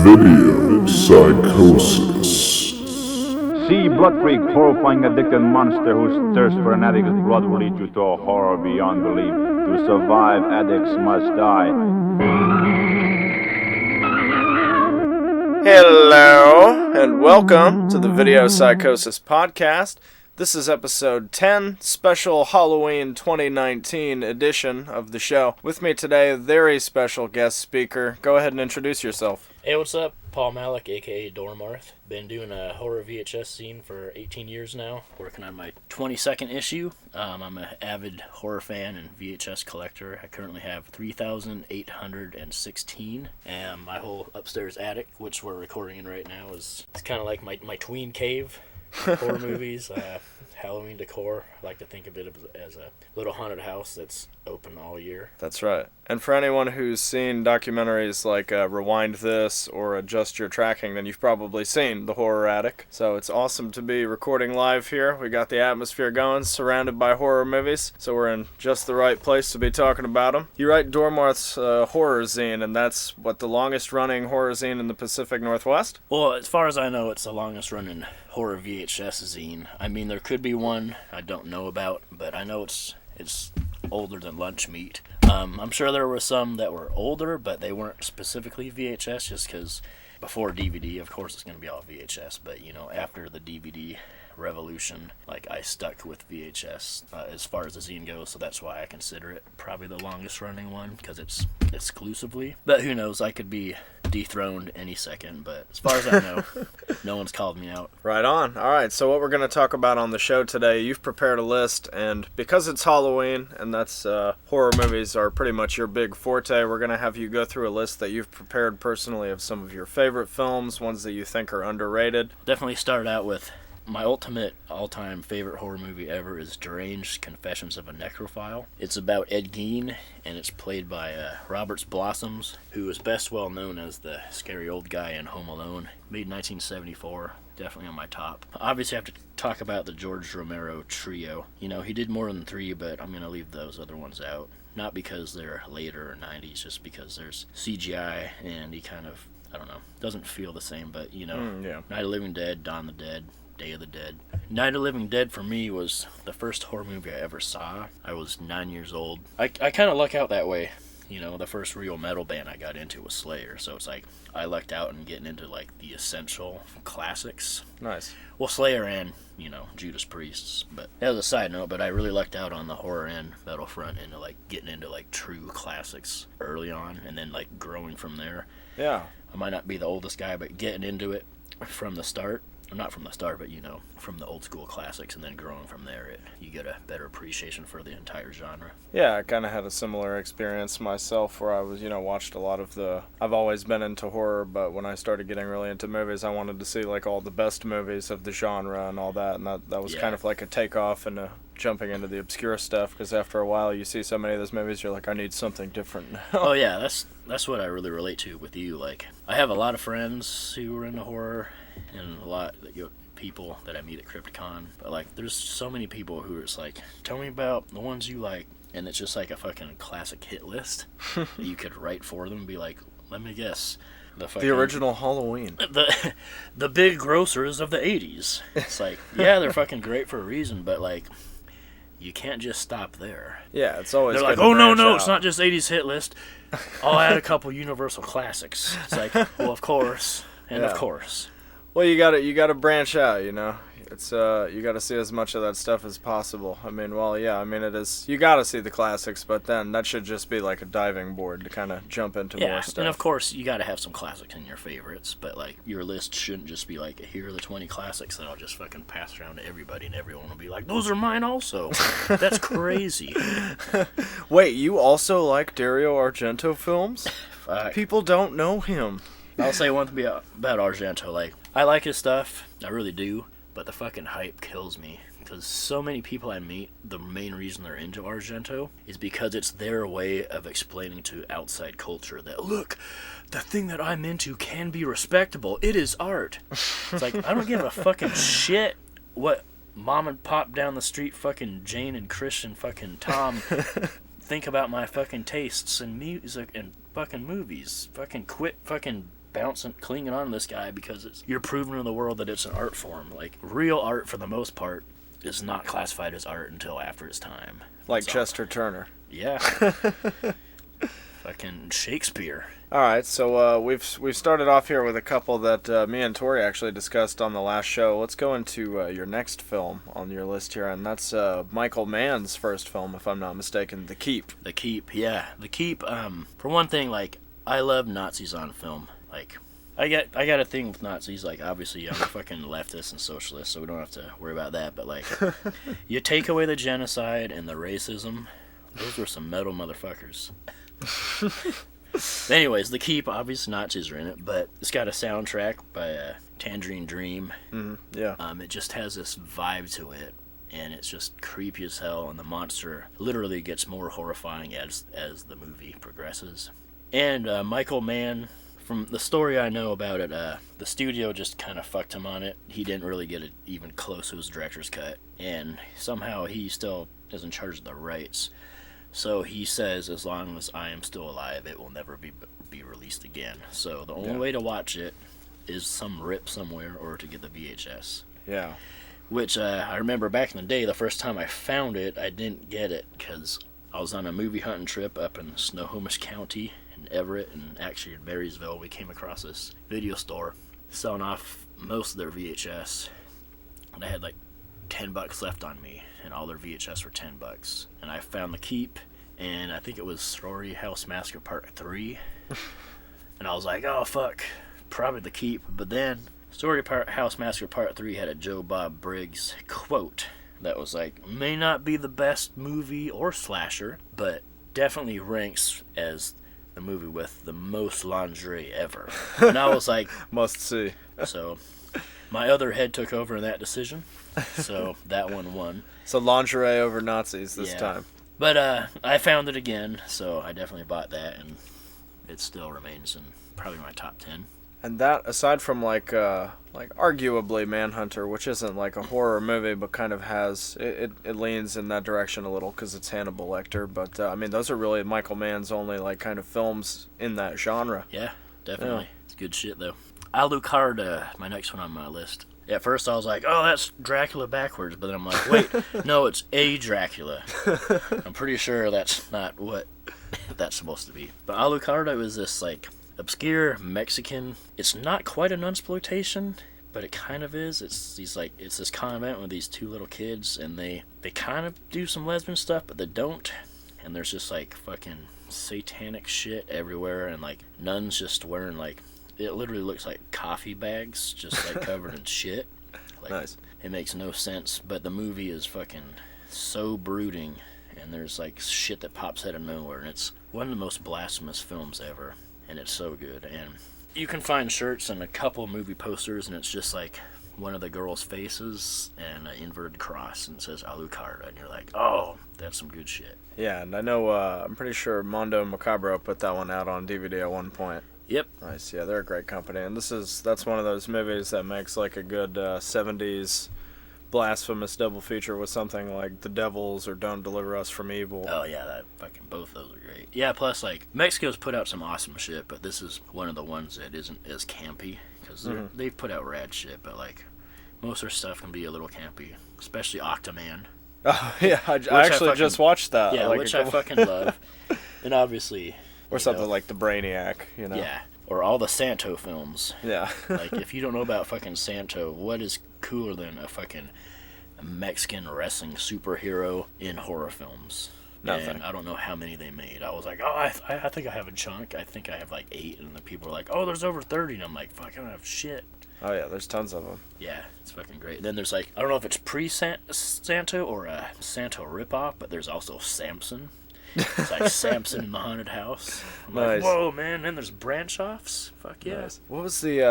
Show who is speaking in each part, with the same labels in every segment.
Speaker 1: Video Psychosis.
Speaker 2: See Blood Freak, horrifying addicted monster whose thirst for an addict's blood will lead you to a horror beyond belief. To survive, addicts must die.
Speaker 3: Hello, and welcome to the Video Psychosis podcast. This is episode 10, special Halloween 2019 edition of the show. With me today, a very special guest speaker. Go ahead and introduce yourself.
Speaker 4: Hey, what's up? Paul Malleck, aka Dormarth. Been doing a horror VHS scene for 18 years now, working on my 22nd issue. I'm an avid horror fan and VHS collector. I currently have 3,816, and my whole upstairs attic, which we're recording in right now, it's kind of like my tween cave. Horror movies, Halloween decor. I like to think of it as a little haunted house that's open all year.
Speaker 3: That's right. And for anyone who's seen documentaries like Rewind This or Adjust Your Tracking, then you've probably seen The Horror Attic. So it's awesome to be recording live here. We got the atmosphere going, surrounded by horror movies, so we're in just the right place to be talking about them. You write Dormarth's horror zine, and that's, what, the longest running horror zine in the Pacific Northwest?
Speaker 4: Well, as far as I know, it's the longest running horror VHS zine. I mean, there could be one I don't know about, but I know it's older than lunch meat. I'm sure there were some that were older, but they weren't specifically VHS, just because before DVD, of course, it's going to be all VHS, but, you know, after the DVD revolution, like, I stuck with VHS as far as the zine goes, so that's why I consider it probably the longest running one, because it's exclusively. But who knows, I could be dethroned any second, but as far as I know, no one's called me out.
Speaker 3: Right on. All right, so what we're going to talk about on the show today, you've prepared a list, and because it's Halloween, and that's horror movies are pretty much your big forte, we're going to have you go through a list that you've prepared personally of some of your favorite films, ones that you think are underrated.
Speaker 4: Definitely start out with my ultimate all-time favorite horror movie ever is Deranged Confessions of a Necrophile. It's about Ed Gein, and it's played by Roberts Blossoms, who is best well known as the scary old guy in Home Alone. Made 1974, definitely on my top. Obviously I have to talk about the George Romero trio. You know, he did more than 3, but I'm going to leave those other ones out. Not because they're later or 90s, just because there's CGI, and he kind of, I don't know, doesn't feel the same, but, you know,
Speaker 3: Yeah.
Speaker 4: Night of the Living Dead, Dawn of the Dead, Day of the Dead. Night of the Living Dead for me was the first horror movie I ever saw. I was 9 years old. I kind of luck out that way. You know, the first real metal band I got into was Slayer, so it's like I lucked out in getting into like the essential classics.
Speaker 3: Nice.
Speaker 4: Well, Slayer and, you know, Judas Priests, but that was a side note, but I really lucked out on the horror and metal front into like getting into like true classics early on and then like growing from there.
Speaker 3: Yeah.
Speaker 4: I might not be the oldest guy, but getting into it from the start. Not from the start, but, you know, from the old school classics, and then growing from there, you get a better appreciation for the entire genre.
Speaker 3: Yeah, I kind of had a similar experience myself where I was, you know, watched a lot of I've always been into horror, but when I started getting really into movies, I wanted to see, like, all the best movies of the genre and all that, and that was kind of like a takeoff and jumping into the obscure stuff, because after a while you see so many of those movies, you're like, I need something different now.
Speaker 4: Oh, yeah, that's what I really relate to with you. Like, I have a lot of friends who are into horror, and a lot of people that I meet at CryptCon, but like there's so many people who are just like, tell me about the ones you like, and it's just like a fucking classic hit list that you could write for them and be like, let me guess, the
Speaker 3: original Halloween,
Speaker 4: the big grossers of the 80s. It's like, yeah, they're fucking great for a reason, but like you can't just stop there.
Speaker 3: Yeah, it's always
Speaker 4: they're like, oh no, it's not just 80s hit list, I'll add a couple universal classics. It's like, well, of course, and of course.
Speaker 3: Well, you gotta branch out, you know. It's you gotta see as much of that stuff as possible. I mean, well, yeah, I mean it is. You gotta see the classics, but then that should just be like a diving board to kind of jump into more stuff.
Speaker 4: And of course you gotta have some classics in your favorites, but like your list shouldn't just be like, here are the 20 classics that I'll just fucking pass around to everybody, and everyone will be like, those are mine also. That's crazy.
Speaker 3: Wait, you also like Dario Argento films?
Speaker 4: Fuck.
Speaker 3: People don't know him.
Speaker 4: I'll say one thing about Argento, like, I like his stuff, I really do, but the fucking hype kills me, because so many people I meet, the main reason they're into Argento is because it's their way of explaining to outside culture that, look, the thing that I'm into can be respectable, it is art. It's like, I don't give a fucking shit what mom and pop down the street fucking Jane and Chris and fucking Tom think about my fucking tastes in music and fucking movies. Fucking quit fucking clinging on to this guy because you're proving to the world that it's an art form. Like, real art, for the most part, is not classified as art until after its time.
Speaker 3: Like Chester Turner.
Speaker 4: Yeah. Fucking Shakespeare.
Speaker 3: All right, so we've started off here with a couple that me and Tori actually discussed on the last show. Let's go into your next film on your list here, and that's Michael Mann's first film, if I'm not mistaken, The Keep.
Speaker 4: The Keep, yeah. The Keep, for one thing, like, I love Nazis on film. Like, I got a thing with Nazis. Like, obviously, I'm a fucking leftist and socialist, so we don't have to worry about that. But, like, you take away the genocide and the racism, those were some metal motherfuckers. Anyways, The Keep, obviously Nazis are in it, but it's got a soundtrack by Tangerine Dream.
Speaker 3: Mm-hmm. Yeah.
Speaker 4: It just has this vibe to it, and it's just creepy as hell, and the monster literally gets more horrifying as the movie progresses. And Michael Mann, from the story I know about it, the studio just kind of fucked him on it. He didn't really get it even close to his director's cut, and somehow he still is in charge of the rights. So he says, as long as I am still alive, it will never be released again. So the only way to watch it is some rip somewhere or to get the VHS.
Speaker 3: Yeah.
Speaker 4: Which I remember back in the day, the first time I found it, I didn't get it because I was on a movie hunting trip up in Snohomish County in Everett, and actually in Marysville. We came across this video store selling off most of their VHS, and I had like $10 left on me, and all their VHS were $10. And I found The Keep, and I think it was Sorority House Massacre Part 3. And I was like, oh fuck, probably The Keep. But then Sorority House Massacre Part 3 had a Joe Bob Briggs quote that was like, may not be the best movie or slasher, but definitely ranks as the movie with the most lingerie ever. And I was like,
Speaker 3: must see.
Speaker 4: So my other head took over in that decision, so that one won.
Speaker 3: So lingerie over Nazis this time.
Speaker 4: But I found it again, so I definitely bought that, and it still remains in probably my top 10.
Speaker 3: And that, aside from like arguably Manhunter, which isn't like a horror movie, but kind of has it leans in that direction a little because it's Hannibal Lecter. But I mean, those are really Michael Mann's only like kind of films in that genre.
Speaker 4: Yeah, definitely. Yeah. It's good shit though. Alucarda, my next one on my list. At first I was like, oh, that's Dracula backwards, but then I'm like, wait, no, it's a Dracula. I'm pretty sure that's not what that's supposed to be. But Alucarda was this like obscure Mexican. It's not quite an unsploitation, but it kind of is. It's this convent with these two little kids, and they kind of do some lesbian stuff, but they don't. And there's just like fucking satanic shit everywhere, and like nuns just wearing like, it literally looks like coffee bags, just like covered in shit. Like,
Speaker 3: nice.
Speaker 4: It makes no sense, but the movie is fucking so brooding, and there's like shit that pops out of nowhere, and it's one of the most blasphemous films ever, and it's so good. And you can find shirts and a couple movie posters, and it's just like one of the girls' faces and an inverted cross, and it says Alucarda, and you're like, oh, that's some good shit.
Speaker 3: Yeah, and I know, I'm pretty sure Mondo Macabro put that one out on DVD at one point.
Speaker 4: Yep.
Speaker 3: Nice. Yeah, they're a great company, and that's one of those movies that makes like a good 70s blasphemous double feature with something like The Devils or Don't Deliver Us from Evil.
Speaker 4: Oh yeah, that fucking both those are great. Yeah, plus like Mexico's put out some awesome shit, but this is one of the ones that isn't as campy because they've put out rad shit, but like most of their stuff can be a little campy, especially Octoman.
Speaker 3: Oh yeah, I actually just watched that.
Speaker 4: Yeah,
Speaker 3: like
Speaker 4: which I fucking love, and obviously.
Speaker 3: Or something like the Brainiac, you know?
Speaker 4: Yeah, or all the Santo films.
Speaker 3: Yeah.
Speaker 4: Like, if you don't know about fucking Santo, what is cooler than a fucking Mexican wrestling superhero in horror films?
Speaker 3: Nothing.
Speaker 4: And I don't know how many they made. I was like, oh, I think I have a chunk. I think I have like 8, and the people are like, oh, there's over 30, and I'm like, fuck, I don't have shit.
Speaker 3: Oh yeah, there's tons of them.
Speaker 4: Yeah, it's fucking great. And then there's like, I don't know if it's pre-Santo or a Santo ripoff, but there's also Samson. It's like Samson in the haunted house. I'm
Speaker 3: nice.
Speaker 4: like, whoa, man. And there's branch-offs. Fuck yeah.
Speaker 3: Nice. What was the...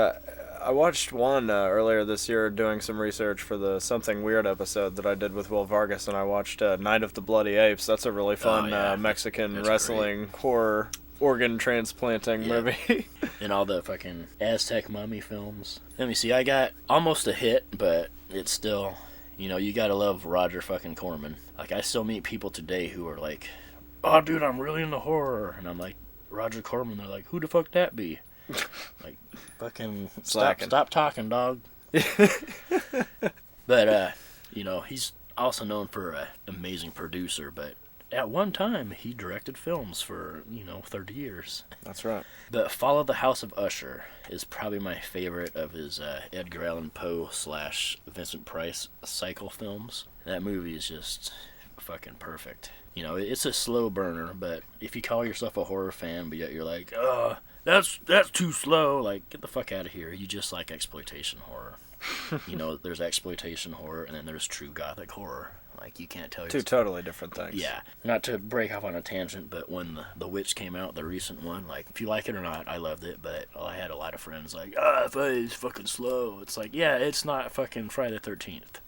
Speaker 3: I watched one earlier this year doing some research for the Something Weird episode that I did with Will Vargas, and I watched Night of the Bloody Apes. That's a really fun Mexican wrestling horror organ transplanting movie.
Speaker 4: And all the fucking Aztec mummy films. Let me see. I got almost a hit, but it's still... You know, you gotta love Roger fucking Corman. Like, I still meet people today who are like... Oh, dude, I'm really into horror. And I'm like, Roger Corman. They're like, who the fuck that be? Like, fucking
Speaker 3: Slacking.
Speaker 4: stop talking, dog. But, you know, he's also known for an amazing producer, but at one time he directed films for, 30 years.
Speaker 3: That's right.
Speaker 4: But Follow the House of Usher is probably my favorite of his Edgar Allan Poe / Vincent Price cycle films. That movie is just fucking perfect. You know, it's a slow burner, but if you call yourself a horror fan, but yet you're like, that's too slow, like, get the fuck out of here. You just like exploitation horror. You know, there's exploitation horror, and then there's true gothic horror. Like, you can't tell.
Speaker 3: Two totally different things.
Speaker 4: Yeah. Not to break off on a tangent, but when the Witch came out, the recent one, like, if you like it or not, I loved it, but I had a lot of friends like, it's fucking slow. It's like, yeah, it's not fucking Friday the 13th.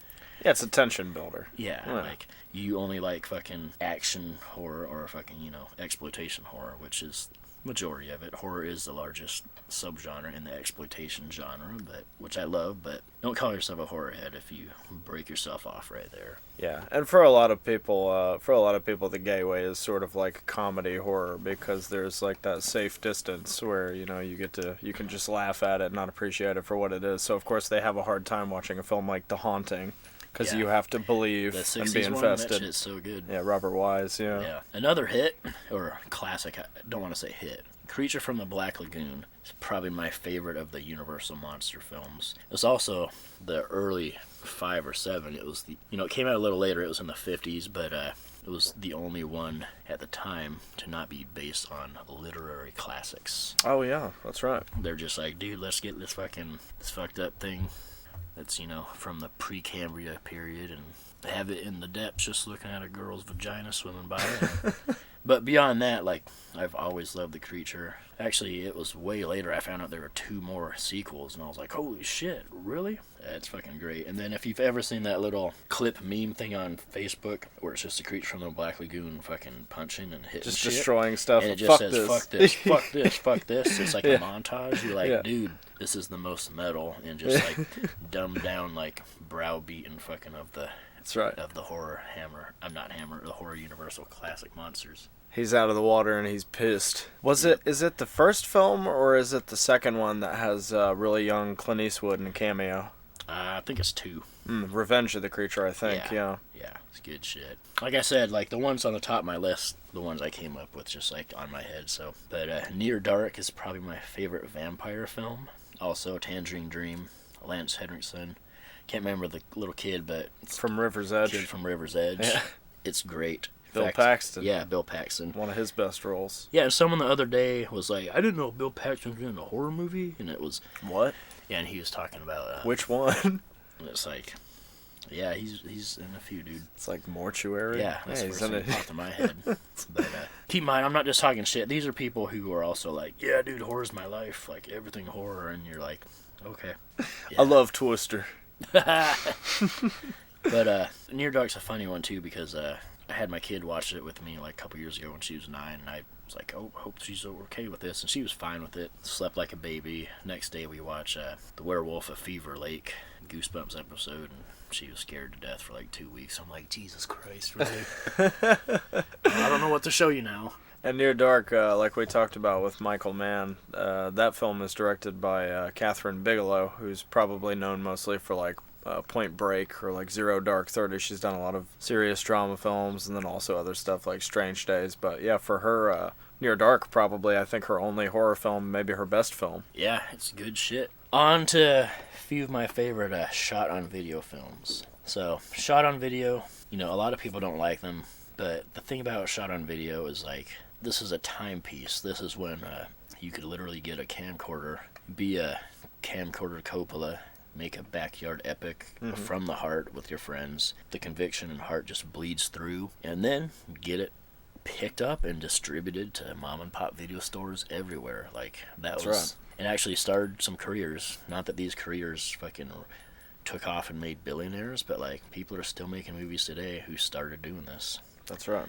Speaker 3: Yeah, it's a tension builder.
Speaker 4: Yeah, like, you only like fucking action horror or fucking, exploitation horror, which is majority of it. Horror is the largest subgenre in the exploitation genre, which I love, but don't call yourself a horror head if you break yourself off right there.
Speaker 3: Yeah, and for a lot of people, the gateway is sort of like comedy horror, because there's like that safe distance where, you can just laugh at it, not appreciate it for what it is. So of course they have a hard time watching a film like The Haunting, because you have to believe and be invested.
Speaker 4: That shit's so good.
Speaker 3: Yeah, Robert Wise, yeah.
Speaker 4: Another hit, or classic, I don't want to say hit, Creature from the Black Lagoon is probably my favorite of the Universal monster films. It was also the early 5 or 7. It was it came out a little later. It was in the 50s, but it was the only one at the time to not be based on literary classics.
Speaker 3: Oh yeah, that's right.
Speaker 4: They're just like, dude, let's get this fucked up thing that's, from the Precambria period and have it in the depths just looking at a girl's vagina swimming by. But beyond that, like, I've always loved The Creature. Actually, it was way later I found out there were 2 more sequels, and I was like, holy shit, really? It's fucking great. And then if you've ever seen that little clip meme thing on Facebook where it's just The Creature from the Black Lagoon fucking punching and hitting
Speaker 3: just
Speaker 4: shit,
Speaker 3: destroying stuff,
Speaker 4: and it just
Speaker 3: fuck
Speaker 4: says,
Speaker 3: this.
Speaker 4: fuck this, fuck this, fuck this. It's like a montage. You're like, dude, this is the most metal and just like dumbed down, like browbeaten fucking of the...
Speaker 3: That's right.
Speaker 4: Of the horror the horror Universal classic monsters.
Speaker 3: He's out of the water and he's pissed. Is it the first film or is it the second one that has really young Clint Eastwood in a cameo?
Speaker 4: I think it's 2.
Speaker 3: Revenge of the Creature, I think, yeah.
Speaker 4: Yeah, it's good shit. Like I said, like the ones on the top of my list, the ones I came up with just like on my head, so. But Near Dark is probably my favorite vampire film. Also Tangerine Dream, Lance Henriksen. Can't remember the little kid, but... It's
Speaker 3: from River's Edge.
Speaker 4: Kid from River's Edge. Yeah. It's great.
Speaker 3: Bill Paxton.
Speaker 4: Yeah, Bill Paxton.
Speaker 3: One of his best roles.
Speaker 4: Yeah, and someone the other day was like, I didn't know Bill Paxton was in a horror movie, and it was...
Speaker 3: What?
Speaker 4: Yeah, and he was talking about...
Speaker 3: Which one?
Speaker 4: And it's like... Yeah, he's in a few, dude.
Speaker 3: It's like Mortuary?
Speaker 4: Yeah, that's the first thing that popped in my head. But keep in mind, I'm not just talking shit. These are people who are also like, yeah, dude, horror's my life. Like, everything horror, and you're like, okay. Yeah.
Speaker 3: I love Twister.
Speaker 4: But Near Dark's a funny one too, because I had my kid watch it with me like a couple years ago when she was 9, and I was like, oh, hope she's okay with this, and she was fine with it. Slept like a baby. Next day we watched The Werewolf of Fever Lake Goosebumps episode, and she was scared to death for like 2 weeks. I'm like, Jesus Christ, really? I don't know what to show you now.
Speaker 3: And Near Dark, like we talked about with Michael Mann, that film is directed by Catherine Bigelow, who's probably known mostly for like Point Break or like Zero Dark 30. She's done a lot of serious drama films and then also other stuff like Strange Days. But yeah, for her, Near Dark probably, I think, her only horror film, maybe her best film.
Speaker 4: Yeah, it's good shit. On to a few of my favorite shot-on-video films. So, shot-on-video, a lot of people don't like them, but the thing about shot-on-video is like, this is a timepiece. This is when you could literally get a camcorder, be a camcorder Coppola, make a backyard epic from the heart with your friends. The conviction and heart just bleeds through, and then get it picked up and distributed to mom and pop video stores everywhere. Like, that was right. It actually started some careers. Not that these careers fucking took off and made billionaires, but like, people are still making movies today who started doing this.
Speaker 3: That's right.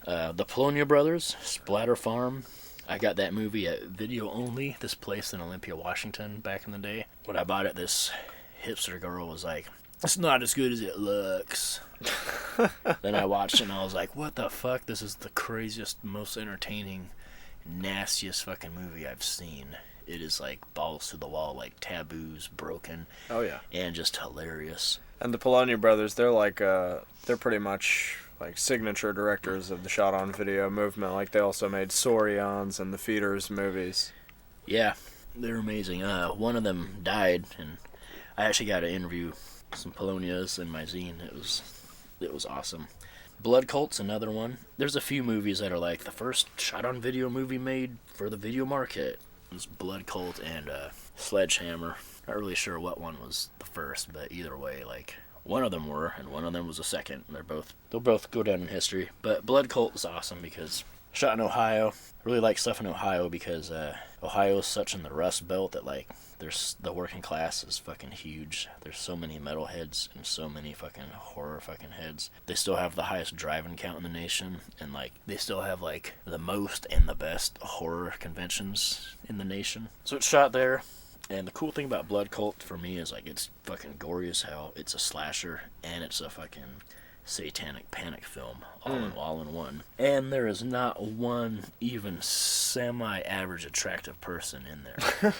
Speaker 4: The Polonia Brothers, Splatter Farm. I got that movie at Video Only, this place in Olympia, Washington, back in the day. When I bought it, this hipster girl was like, it's not as good as it looks. Then I watched it and I was like, what the fuck? This is the craziest, most entertaining, nastiest fucking movie I've seen it is like balls to the wall, like taboos broken.
Speaker 3: Oh yeah.
Speaker 4: And just hilarious.
Speaker 3: And the Polonius brothers, they're like they're pretty much like signature directors of the shot on video movement. Like they also made Saurians and the Feeders movies.
Speaker 4: Yeah, they're amazing. One of them died, and I actually got to interview some Polonius in my zine. It was awesome. Blood Cult's another one. There's a few movies that are like the first shot-on-video movie made for the video market. It was Blood Cult and Sledgehammer. Not really sure what one was the first, but either way, like one of them were, and one of them was the second. They'll both go down in history. But Blood Cult is awesome because shot in Ohio. I really like stuff in Ohio because Ohio is such in the Rust Belt that like the working class is fucking huge. There's so many metalheads and so many fucking horror fucking heads. They still have the highest drive-in count in the nation, and like they still have like the most and the best horror conventions in the nation. So it's shot there. And the cool thing about Blood Cult for me is like it's fucking gory as hell. It's a slasher and it's a fucking satanic panic film all in one. And there is not one even semi-average attractive person in there.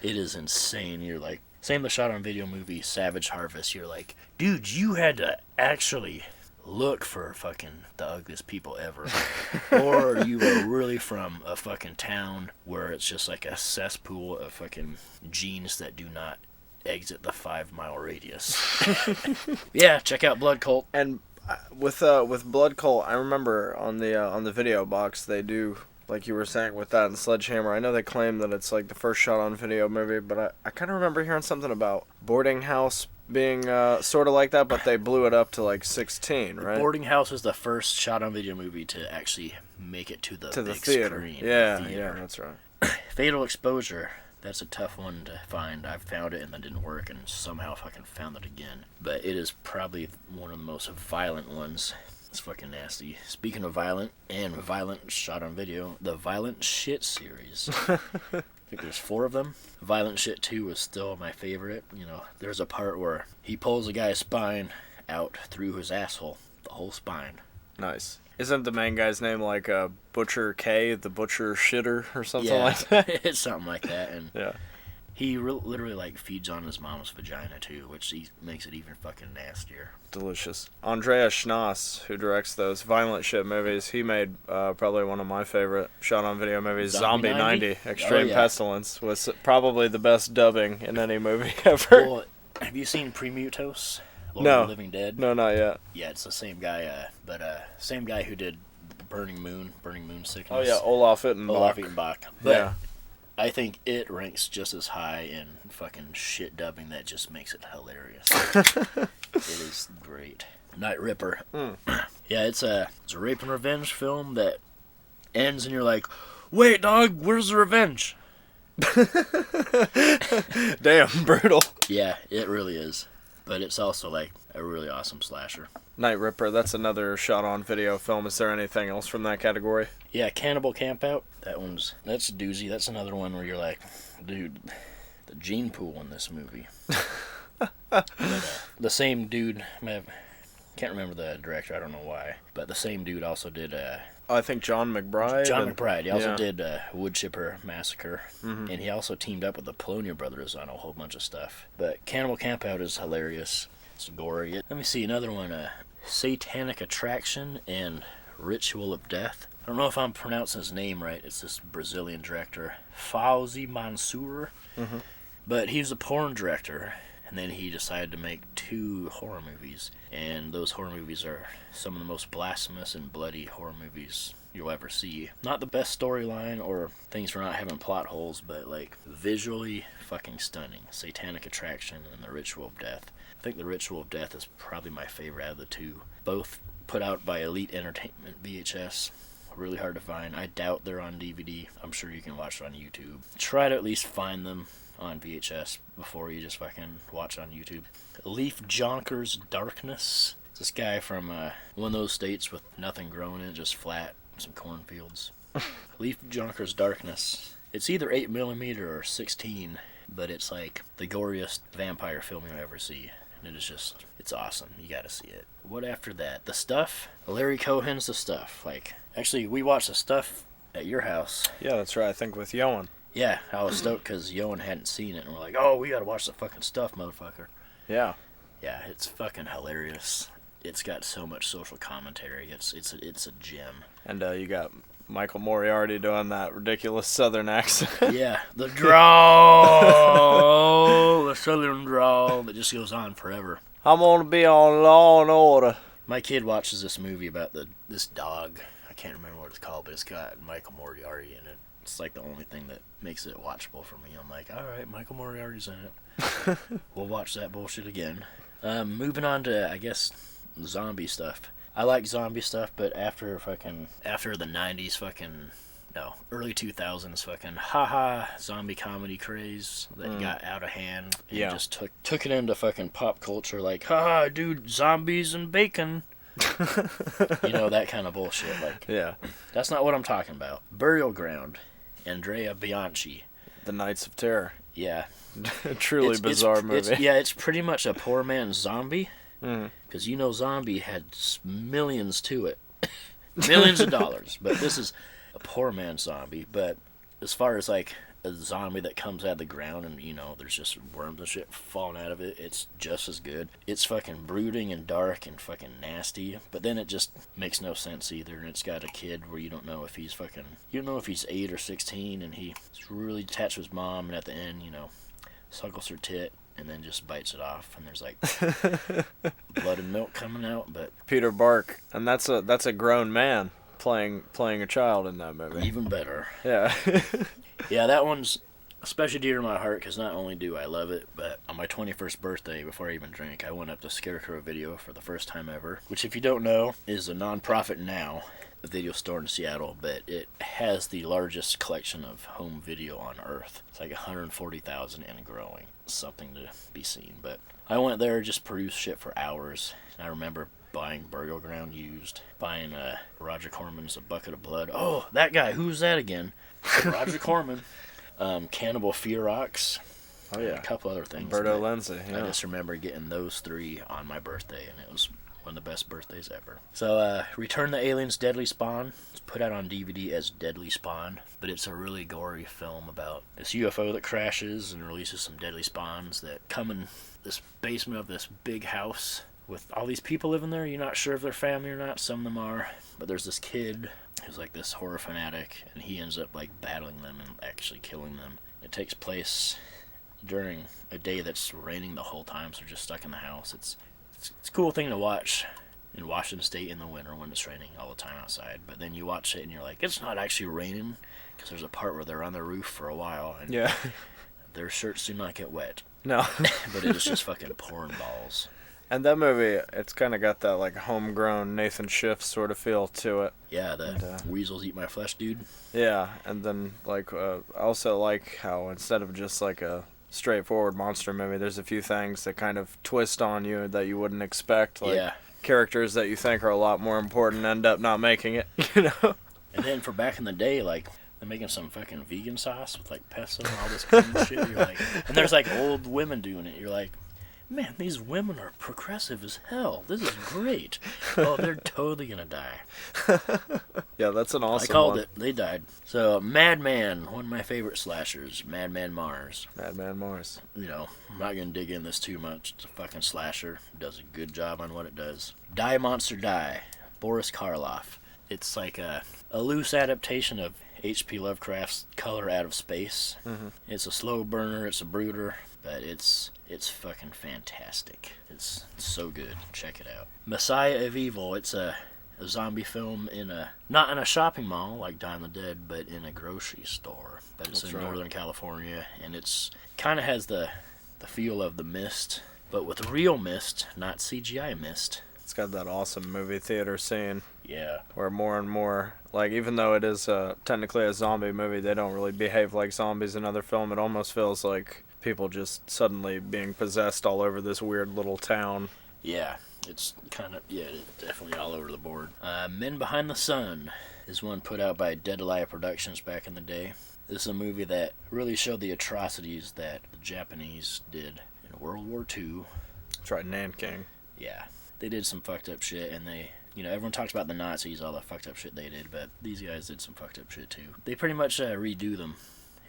Speaker 4: It is insane. You're like, same the shot on video movie Savage Harvest. You're like, dude, you had to actually look for fucking the ugliest people ever. Or you were really from a fucking town where it's just like a cesspool of fucking genes that do not exit the 5-mile radius. Yeah, check out Blood Cult.
Speaker 3: And with Blood Cult, I remember on the video box they do, like you were saying with that and Sledgehammer, I know they claim that it's like the first shot on video movie, but I kind of remember hearing something about Boarding House being sort of like that, but they blew it up to like 16, right?
Speaker 4: Boarding House is the first shot on video movie to actually make it to the big
Speaker 3: theater.
Speaker 4: Screen.
Speaker 3: Yeah,
Speaker 4: the
Speaker 3: yeah, that's right.
Speaker 4: Fatal Exposure. That's a tough one to find. I found it and that didn't work and somehow fucking found it again. But it is probably one of the most violent ones. It's fucking nasty. Speaking of violent and violent shot on video, the Violent Shit series. I think there's 4 of them. Violent Shit 2 is still my favorite. You know, there's a part where he pulls a guy's spine out through his asshole. The whole spine.
Speaker 3: Nice. Isn't the main guy's name like Butcher K, the Butcher Shitter, or something
Speaker 4: Yeah,
Speaker 3: like that?
Speaker 4: it's something like that. And
Speaker 3: yeah.
Speaker 4: he literally like feeds on his mom's vagina too, which makes it even fucking nastier.
Speaker 3: Delicious. Andreas Schnaas, who directs those Violent Shit movies, he made probably one of my favorite shot-on-video movies, Zombie 90, Extreme Pestilence, was probably the best dubbing in any movie ever.
Speaker 4: Well, have you seen Premutos?
Speaker 3: No.
Speaker 4: Lord of the Living Dead?
Speaker 3: No, not yet.
Speaker 4: Yeah, it's the same guy, but same guy who did Burning Moon Sickness.
Speaker 3: Oh yeah, Olaf Ittenbach.
Speaker 4: But
Speaker 3: yeah.
Speaker 4: I think it ranks just as high in fucking shit dubbing that just makes it hilarious. It is great. Night Ripper. Yeah, it's a rape and revenge film that ends and you're like, wait, dog, where's the revenge?
Speaker 3: Damn, brutal.
Speaker 4: Yeah, it really is. But it's also like a really awesome slasher.
Speaker 3: Night Ripper, that's another shot-on-video film. Is there anything else from that category?
Speaker 4: Yeah, Cannibal Campout. That's a doozy. That's another one where you're like, dude, the gene pool in this movie. But, the same dude, can't remember the director, I don't know why, but the same dude also did
Speaker 3: I think John McBride.
Speaker 4: He also did Wood Chipper Massacre, and he also teamed up with the Polonius brothers on a whole bunch of stuff. But Cannibal Campout is hilarious. It's gory. Let me see another one. Satanic Attraction and Ritual of Death. I don't know if I'm pronouncing his name right. It's this Brazilian director, Fauzi Mansour. But he's a porn director, and then he decided to make 2 horror movies. And those horror movies are some of the most blasphemous and bloody horror movies you'll ever see. Not the best storyline or things for not having plot holes, but like visually fucking stunning. Satanic Attraction and The Ritual of Death. I think The Ritual of Death is probably my favorite out of the 2. Both put out by Elite Entertainment VHS. Really hard to find. I doubt they're on DVD. I'm sure you can watch it on YouTube. Try to at least find them on VHS before you just fucking watch it on YouTube. Leaf Jonker's Darkness. It's this guy from one of those states with nothing growing in it, just flat, some cornfields. Leaf Jonker's Darkness. It's either 8mm or 16, but it's like the goriest vampire film you'll ever see. And it is just, it's awesome. You gotta see it. What after that? The Stuff? Larry Cohen's The Stuff. Like, actually, we watched The Stuff at your house.
Speaker 3: Yeah, that's right. I think with Yoan.
Speaker 4: Yeah, I was stoked because Yoan hadn't seen it, and we're like, oh, we gotta watch the fucking stuff, motherfucker.
Speaker 3: Yeah.
Speaker 4: Yeah, it's fucking hilarious. It's got so much social commentary. It's a gem.
Speaker 3: And you got Michael Moriarty doing that ridiculous Southern accent.
Speaker 4: Yeah, the drawl, the Southern drawl that just goes on forever.
Speaker 3: I'm gonna be on Law and Order.
Speaker 4: My kid watches this movie about this dog. I can't remember what it's called, but it's got Michael Moriarty in it. It's like the only thing that makes it watchable for me. I'm like, all right, Michael Moriarty's in it. We'll watch that bullshit again. Moving on to, I guess, zombie stuff. I like zombie stuff, but after the 90s early 2000s haha zombie comedy craze that got out of hand and just took it into fucking pop culture, like, haha, dude, zombies and bacon. That kind of bullshit. Like, yeah, that's not what I'm talking about. Burial Ground, Andrea Bianchi.
Speaker 3: The Knights of Terror.
Speaker 4: Yeah.
Speaker 3: Truly bizarre movie.
Speaker 4: It's pretty much a poor man's zombie. Because zombie had millions to it. Millions of dollars. But this is a poor man's zombie. But as far as like a zombie that comes out of the ground and, there's just worms and shit falling out of it, it's just as good. It's fucking brooding and dark and fucking nasty. But then it just makes no sense either. And it's got a kid where you don't know if he's 8 or 16 and he's really attached to his mom, and at the end, suckles her tit and then just bites it off, and there's like blood and milk coming out. But
Speaker 3: Peter Bark, and that's a grown man playing a child in that movie.
Speaker 4: Even better.
Speaker 3: Yeah.
Speaker 4: Yeah, that one's especially dear to my heart because not only do I love it, but on my 21st birthday, before I even drank, I went up to Scarecrow Video for the first time ever, which, if you don't know, is a non-profit now, a video store in Seattle, but it has the largest collection of home video on Earth. It's like 140,000 and growing. Something to be seen. But I went there, just produced shit for hours, and I remember buying Burial Ground used, buying Roger Corman's A Bucket of Blood. Oh, that guy, who's that again? Roger Corman. Cannibal Ferox.
Speaker 3: Oh yeah.
Speaker 4: A couple other things.
Speaker 3: Berto Lenzi. Yeah.
Speaker 4: I just remember getting those 3 on my birthday, and it was one of the best birthdays ever. So, Return the Aliens Deadly Spawn. It's put out on DVD as Deadly Spawn, but it's a really gory film about this UFO that crashes and releases some deadly spawns that come in this basement of this big house with all these people living there. You're not sure if they're family or not. Some of them are, but there's this kid who's like this horror fanatic, and he ends up like battling them and actually killing them. It takes place during a day that's raining the whole time, so they're just stuck in the house. It's a cool thing to watch in Washington State in the winter when it's raining all the time outside. But then you watch it and you're like, it's not actually raining, because there's a part where they're on the roof for a while and their shirts do not get wet. No. But it is just fucking pouring balls.
Speaker 3: And that movie, it's kind of got that like homegrown Nathan Schiff sort of feel to it.
Speaker 4: Yeah, the weasels eat my flesh, dude.
Speaker 3: Yeah, and then like I also like how instead of just like a straightforward monster movie, there's a few things that kind of twist on you that you wouldn't expect. Like characters that you think are a lot more important end up not making it, And
Speaker 4: then for back in the day, like, they're making some fucking vegan sauce with like pesto and all this kind of shit. You're like, and there's like old women doing it. You're like, man, these women are progressive as hell. This is great. Oh, they're totally gonna die.
Speaker 3: Yeah, that's an awesome
Speaker 4: I called
Speaker 3: one.
Speaker 4: it. They died. So, Madman, one of my favorite slashers. Madman Mars.
Speaker 3: Madman Mars.
Speaker 4: I'm not gonna dig in this too much. It's a fucking slasher. It does a good job on what it does. Die Monster Die. Boris Karloff. It's like a loose adaptation of H.P. Lovecraft's Color Out of Space. Mm-hmm. It's a slow burner. It's a brooder. But it's fucking fantastic. It's so good. Check it out. Messiah of Evil. It's a zombie film not in a shopping mall like Dawn of the Dead, but in a grocery store. But it's in Northern California, and it's kind of has the feel of The Mist, but with real mist, not CGI mist.
Speaker 3: It's got that awesome movie theater scene.
Speaker 4: Yeah.
Speaker 3: Where more and more, like, even though it is technically a zombie movie, they don't really behave like zombies in other film. It almost feels like people just suddenly being possessed all over this weird little town.
Speaker 4: Yeah, it's definitely all over the board. Men Behind the Sun is one put out by Dead Alive Productions back in the day. This is a movie that really showed the atrocities that the Japanese did in World War II.
Speaker 3: That's right, Nanking.
Speaker 4: Yeah, they did some fucked up shit, and they, everyone talks about the Nazis, all the fucked up shit they did, but these guys did some fucked up shit too. They pretty much redo them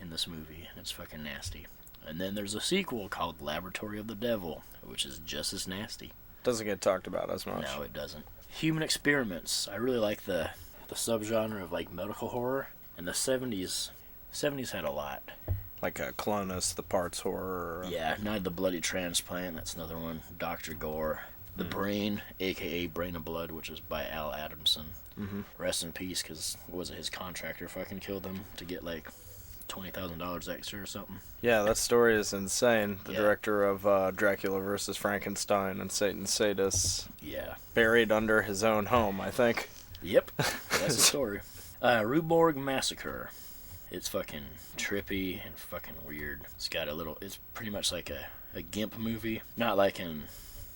Speaker 4: in this movie, and it's fucking nasty. And then there's a sequel called Laboratory of the Devil, which is just as nasty.
Speaker 3: Doesn't get talked about as much.
Speaker 4: No, it doesn't. Human Experiments. I really like the subgenre of like medical horror. In the 70s had a lot.
Speaker 3: Like Clonus, the Parts horror.
Speaker 4: Yeah, Night of the Bloody Transplant, that's another one. Dr. Gore. The Brain, a.k.a. Brain of Blood, which is by Al Adamson.
Speaker 3: Mm-hmm.
Speaker 4: Rest in peace, because was it his contractor fucking killed him to get like $20,000 extra or something?
Speaker 3: Yeah, that story is insane. The director of Dracula vs. Frankenstein and Satan Sadist.
Speaker 4: Yeah.
Speaker 3: Buried under his own home, I think.
Speaker 4: Yep, that's the story. Ruborg Massacre. It's fucking trippy and fucking weird. It's got it's pretty much like a GIMP movie. Not like in...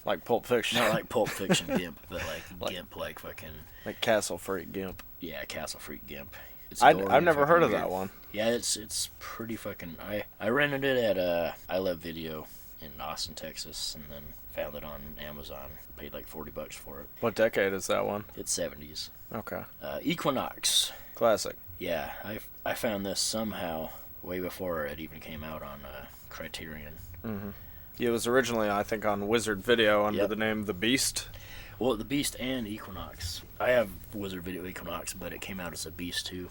Speaker 3: Like Pulp Fiction.
Speaker 4: Not like Pulp Fiction GIMP, but like GIMP, like fucking...
Speaker 3: Like Castle Freak GIMP.
Speaker 4: Yeah, Castle Freak GIMP.
Speaker 3: I've never heard of that one.
Speaker 4: Yeah, it's pretty fucking... I rented it at I Love Video in Austin, Texas, and then found it on Amazon. Paid like $40 for it.
Speaker 3: What decade is that one?
Speaker 4: It's 70s.
Speaker 3: Okay.
Speaker 4: Equinox.
Speaker 3: Classic.
Speaker 4: Yeah, I found this somehow way before it even came out on Criterion.
Speaker 3: Mm-hmm. It was originally, I think, on Wizard Video under the name The Beast.
Speaker 4: Well, The Beast and Equinox. I have Wizard Video Equinox, but it came out as a Beast too.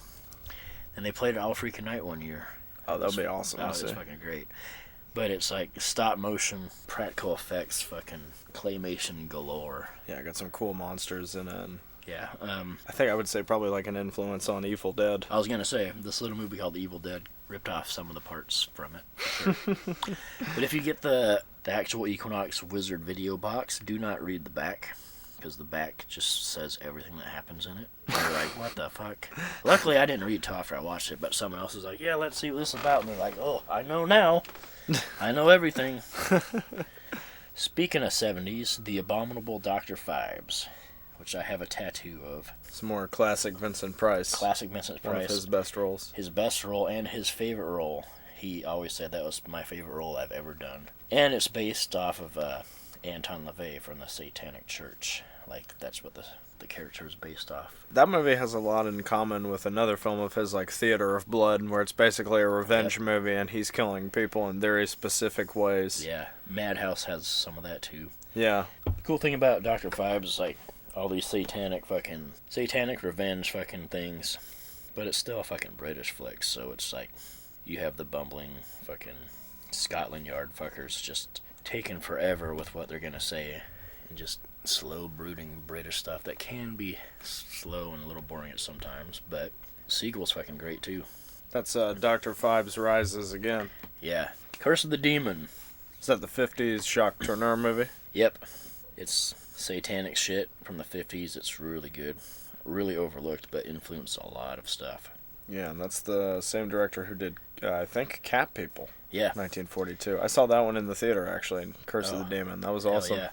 Speaker 4: And they played it all freaking night one year.
Speaker 3: Oh, that'll be awesome.
Speaker 4: That was fucking great. But it's like stop motion, practical effects, fucking claymation galore.
Speaker 3: Yeah, got some cool monsters in it. And
Speaker 4: yeah.
Speaker 3: I think I would say probably like an influence on Evil Dead.
Speaker 4: I was going to say, this little movie called The Evil Dead ripped off some of the parts from it. Sure. But if you get the actual Equinox Wizard Video box, do not read the back. Because the back just says everything that happens in it. And you're like, what the fuck? Luckily, I didn't read till after I watched it, but someone else was like, yeah, let's see what this is about. And they're like, oh, I know now. I know everything. Speaking of 70s, The Abominable Dr. Phibes, which I have a tattoo of.
Speaker 3: Some more classic Vincent Price.
Speaker 4: Classic Vincent Price.
Speaker 3: One of his best roles.
Speaker 4: His best role and his favorite role. He always said that was my favorite role I've ever done. And it's based off of Anton LaVey from the Satanic Church. Like, that's what the character is based off.
Speaker 3: That movie has a lot in common with another film of his, like Theater of Blood, where it's basically a revenge movie and he's killing people in very specific ways.
Speaker 4: Yeah, Madhouse has some of that too.
Speaker 3: Yeah.
Speaker 4: The cool thing about Dr. Phibes is, like, all these satanic revenge fucking things, but it's still a fucking British flick, so it's like, you have the bumbling fucking Scotland Yard fuckers just taking forever with what they're gonna say, and just slow brooding British stuff that can be slow and a little boring at sometimes, but the sequel's fucking great too.
Speaker 3: That's Dr. Phibes Rises Again.
Speaker 4: Yeah. Curse of the Demon.
Speaker 3: Is that the 50s Jacques Tourneur movie?
Speaker 4: Yep. It's satanic shit from the 50s. It's really good. Really overlooked, but influenced a lot of stuff.
Speaker 3: Yeah, and that's the same director who did, I think, Cat People.
Speaker 4: Yeah.
Speaker 3: 1942. I saw that one in the theater, actually, Curse of the Demon. That was awesome.
Speaker 4: Yeah.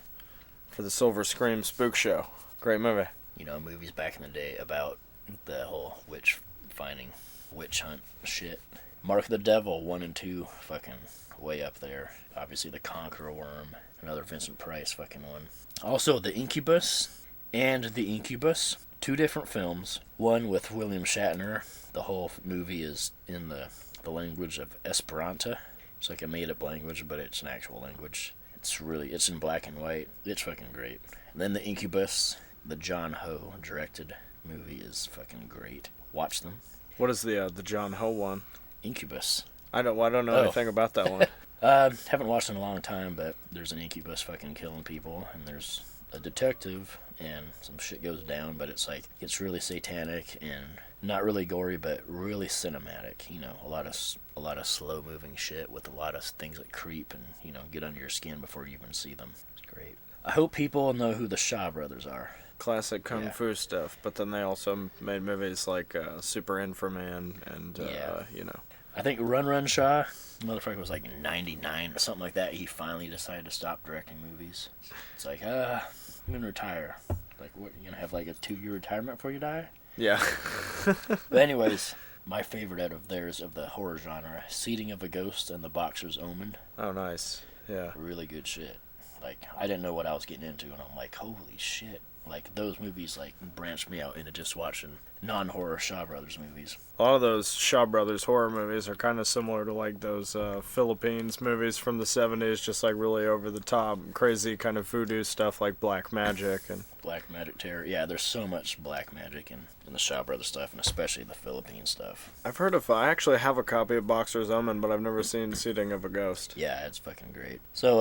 Speaker 3: For the Silver Scream Spook Show. Great movie.
Speaker 4: You know, movies back in the day about the whole witch hunt shit. Mark of the Devil 1 and 2, fucking way up there. Obviously, The Conqueror Worm, another Vincent Price fucking one. Also, The Incubus and The Incubus, 2 different films. One with William Shatner. The whole movie is in the language of Esperanto. It's like a made-up language, but it's an actual language. It's in black and white. It's fucking great. And then The Incubus, the John Ho directed movie, is fucking great. Watch them.
Speaker 3: What is the John Ho one?
Speaker 4: Incubus.
Speaker 3: I don't know anything about that one.
Speaker 4: Haven't watched in a long time, but there's an incubus fucking killing people, and there's a detective, and some shit goes down, but it's really satanic and not really gory, but really cinematic. You know, a lot of slow moving shit with a lot of things that creep and, you know, get under your skin before you even see them. It's great. I hope people know who the Shaw brothers are.
Speaker 3: Classic kung fu stuff, but then they also made movies like Super Inframan and you know.
Speaker 4: I think Run Shaw, motherfucker was like 99 or something like that. He finally decided to stop directing movies. It's like, I'm gonna retire. Like, what, you gonna have like a 2-year retirement before you die?
Speaker 3: Yeah.
Speaker 4: But anyways, my favorite out of theirs of the horror genre, Seeding of a Ghost and The Boxer's Omen.
Speaker 3: Oh, nice. Yeah.
Speaker 4: Really good shit. Like, I didn't know what I was getting into, and I'm like, holy shit. like those movies like branched me out into just watching non-horror Shaw Brothers movies.
Speaker 3: A lot of those Shaw Brothers horror movies are kind of similar to like those Philippines movies from the 70s, just like really over the top, crazy kind of voodoo stuff like Black Magic and
Speaker 4: Black Magic Terror. Yeah, there's so much black magic in the Shaw Brothers stuff, and especially the Philippine stuff.
Speaker 3: I've heard of. I actually have a copy of Boxer's Omen, but I've never seen Seeding of a Ghost.
Speaker 4: Yeah, it's fucking great. So,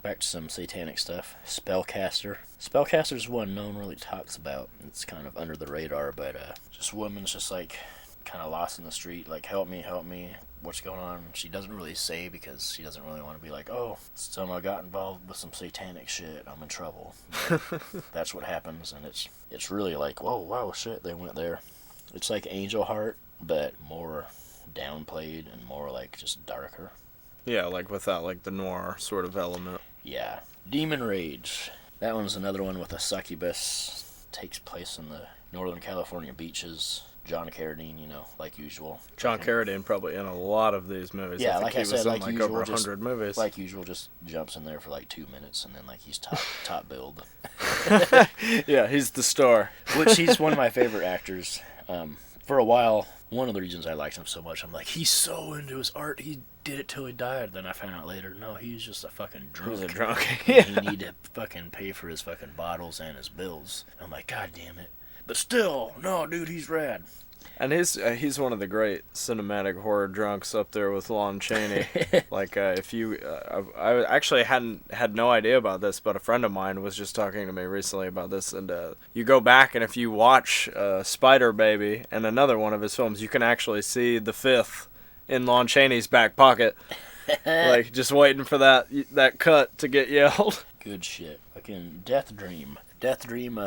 Speaker 4: back to some satanic stuff. Spellcaster. Spellcaster's one no one really talks about. It's kind of under the radar, but just woman's just like kind of lost in the street, like help me, what's going on? She doesn't really say because she doesn't really want to be like, oh, someone got involved with some satanic shit, I'm in trouble. That's what happens, and it's really like, whoa, wow, shit, they went there. It's like Angel Heart, but more downplayed and more like just darker.
Speaker 3: Yeah, like without like the noir sort of element.
Speaker 4: Yeah. Demon Rage. That one's another one with a succubus. Takes place in the Northern California beaches. John Carradine, like usual.
Speaker 3: John Carradine probably in a lot of these movies.
Speaker 4: Yeah,
Speaker 3: I think
Speaker 4: like I said,
Speaker 3: was
Speaker 4: like
Speaker 3: in,
Speaker 4: usual,
Speaker 3: over 100
Speaker 4: just,
Speaker 3: movies.
Speaker 4: Like usual, just jumps in there for like 2 minutes, and then like he's top build.
Speaker 3: Yeah, he's the star.
Speaker 4: Which he's one of my favorite actors. For a while, one of the reasons I liked him so much, I'm like, he's so into his art, he did it till he died. Then I found out later, no, he's just a fucking drunk.
Speaker 3: He's a drunk.
Speaker 4: Yeah. He need to fucking pay for his fucking bottles and his bills. I'm like, God damn it. But still, no, dude, he's rad.
Speaker 3: And he's one of the great cinematic horror drunks up there with Lon Chaney. Like, if you... I actually had no idea about this, but a friend of mine was just talking to me recently about this, and you go back, and if you watch Spider Baby and another one of his films, you can actually see the fifth in Lon Chaney's back pocket. Like, just waiting for that cut to get yelled.
Speaker 4: Good shit. Fucking Death Dream. Death Dream,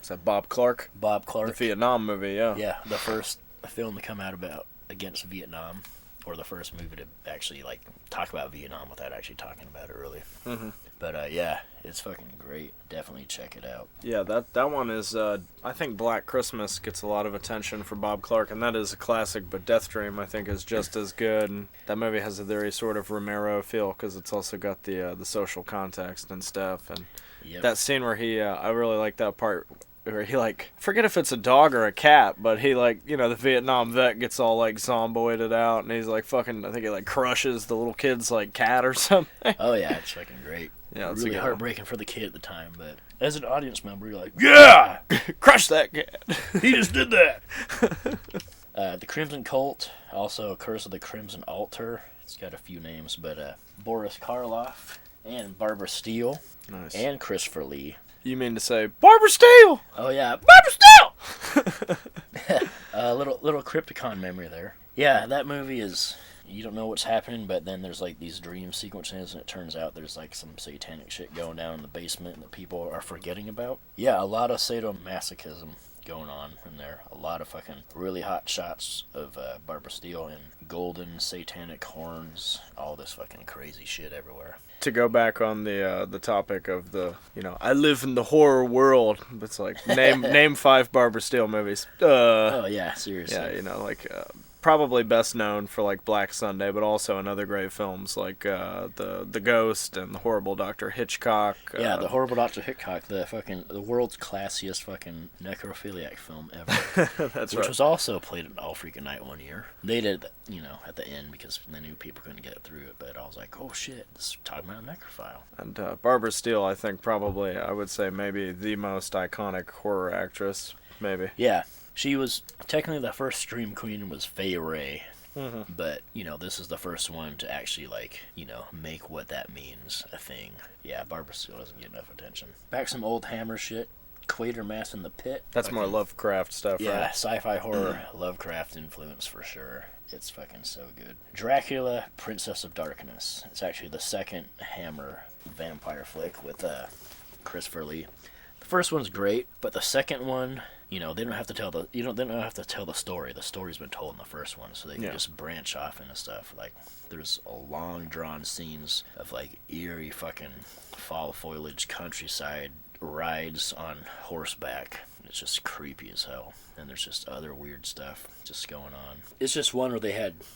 Speaker 3: Is that Bob Clark?
Speaker 4: Bob Clark.
Speaker 3: The Vietnam movie, yeah.
Speaker 4: Yeah, the first film to come out against Vietnam, or the first movie to actually like talk about Vietnam without actually talking about it really. Mm-hmm. But yeah, it's fucking great. Definitely check it out.
Speaker 3: Yeah, that one is. I think Black Christmas gets a lot of attention for Bob Clark, and that is a classic. But Death Dream, I think, is just as good. And that movie has a very sort of Romero feel because it's also got the social context and stuff. And that scene where he, I really like that part. Where he, like, forget if it's a dog or a cat, but he, like, the Vietnam vet gets all, like, zomboided out, and he's, like, fucking, I think he, like, crushes the little kid's, like, cat or something.
Speaker 4: Oh, yeah, it's fucking great.
Speaker 3: Yeah, it's
Speaker 4: really heartbreaking for the kid at the time, but as an audience member, you're like,
Speaker 3: yeah! Crush that cat!
Speaker 4: He just did that! The Crimson Cult, also Curse of the Crimson Altar. It's got a few names, but Boris Karloff and Barbara Steele.
Speaker 3: Nice.
Speaker 4: And Christopher Lee.
Speaker 3: You mean to say, Barbara Steele!
Speaker 4: Oh, yeah. Barbara Steele! Little Crypticon memory there. Yeah, that movie is... You don't know what's happening, but then there's, like, these dream sequences, and it turns out there's, like, some satanic shit going down in the basement that people are forgetting about. Yeah, a lot of sadomasochism going on in there. A lot of fucking really hot shots of Barbara Steele and golden satanic horns. All this fucking crazy shit everywhere.
Speaker 3: To go back on the topic of the, I live in the horror world. It's like, name 5 Barbara Steele movies.
Speaker 4: Oh, yeah, seriously.
Speaker 3: Yeah, probably best known for, like, Black Sunday, but also in other great films like the Ghost and The Horrible Dr. Hitchcock.
Speaker 4: Yeah, The Horrible Dr. Hitchcock, the world's classiest fucking necrophiliac film ever.
Speaker 3: That's
Speaker 4: which
Speaker 3: right.
Speaker 4: was also played at All Freaking Night one year. They did, at the end because they knew people couldn't get through it, but I was like, oh shit, this is talking about a necrophile.
Speaker 3: And Barbara Steele, I think probably, I would say maybe the most iconic horror actress, maybe.
Speaker 4: Yeah. She was, technically the first Stream Queen was Fay Wray, but, this is the first one to actually, like, make what that means a thing. Yeah, Barbara Steele doesn't get enough attention. Back some old Hammer shit, Quatermass in the Pit.
Speaker 3: That's more Lovecraft stuff,
Speaker 4: yeah,
Speaker 3: right?
Speaker 4: Sci-fi horror, Lovecraft influence for sure. It's fucking so good. Dracula, Princess of Darkness. It's actually the second Hammer vampire flick with Christopher Lee. The first one's great, but the second one... they don't have to tell the story. The story's been told in the first one, so they can just branch off into stuff. Like, there's a long drawn scenes of like eerie fucking fall foliage countryside rides on horseback. It's just creepy as hell. And there's just other weird stuff just going on. It's just one where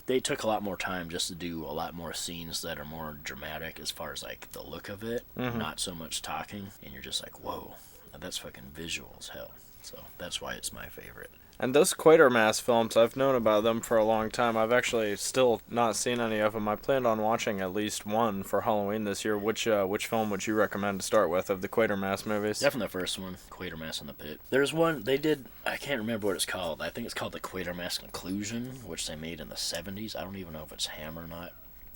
Speaker 4: they took a lot more time just to do a lot more scenes that are more dramatic as far as like the look of it, not so much talking. And you're just like, whoa. That's fucking visual as hell. So that's why it's my favorite.
Speaker 3: And those Quatermass films, I've known about them for a long time. I've actually still not seen any of them. I planned on watching at least one for Halloween this year. Which film would you recommend to start with of the Quatermass movies?
Speaker 4: Definitely the first one, Quatermass in the Pit. There's one, they did, I can't remember what it's called. I think it's called the Quatermass Conclusion, which they made in the 70s. I don't even know if it's Ham or not.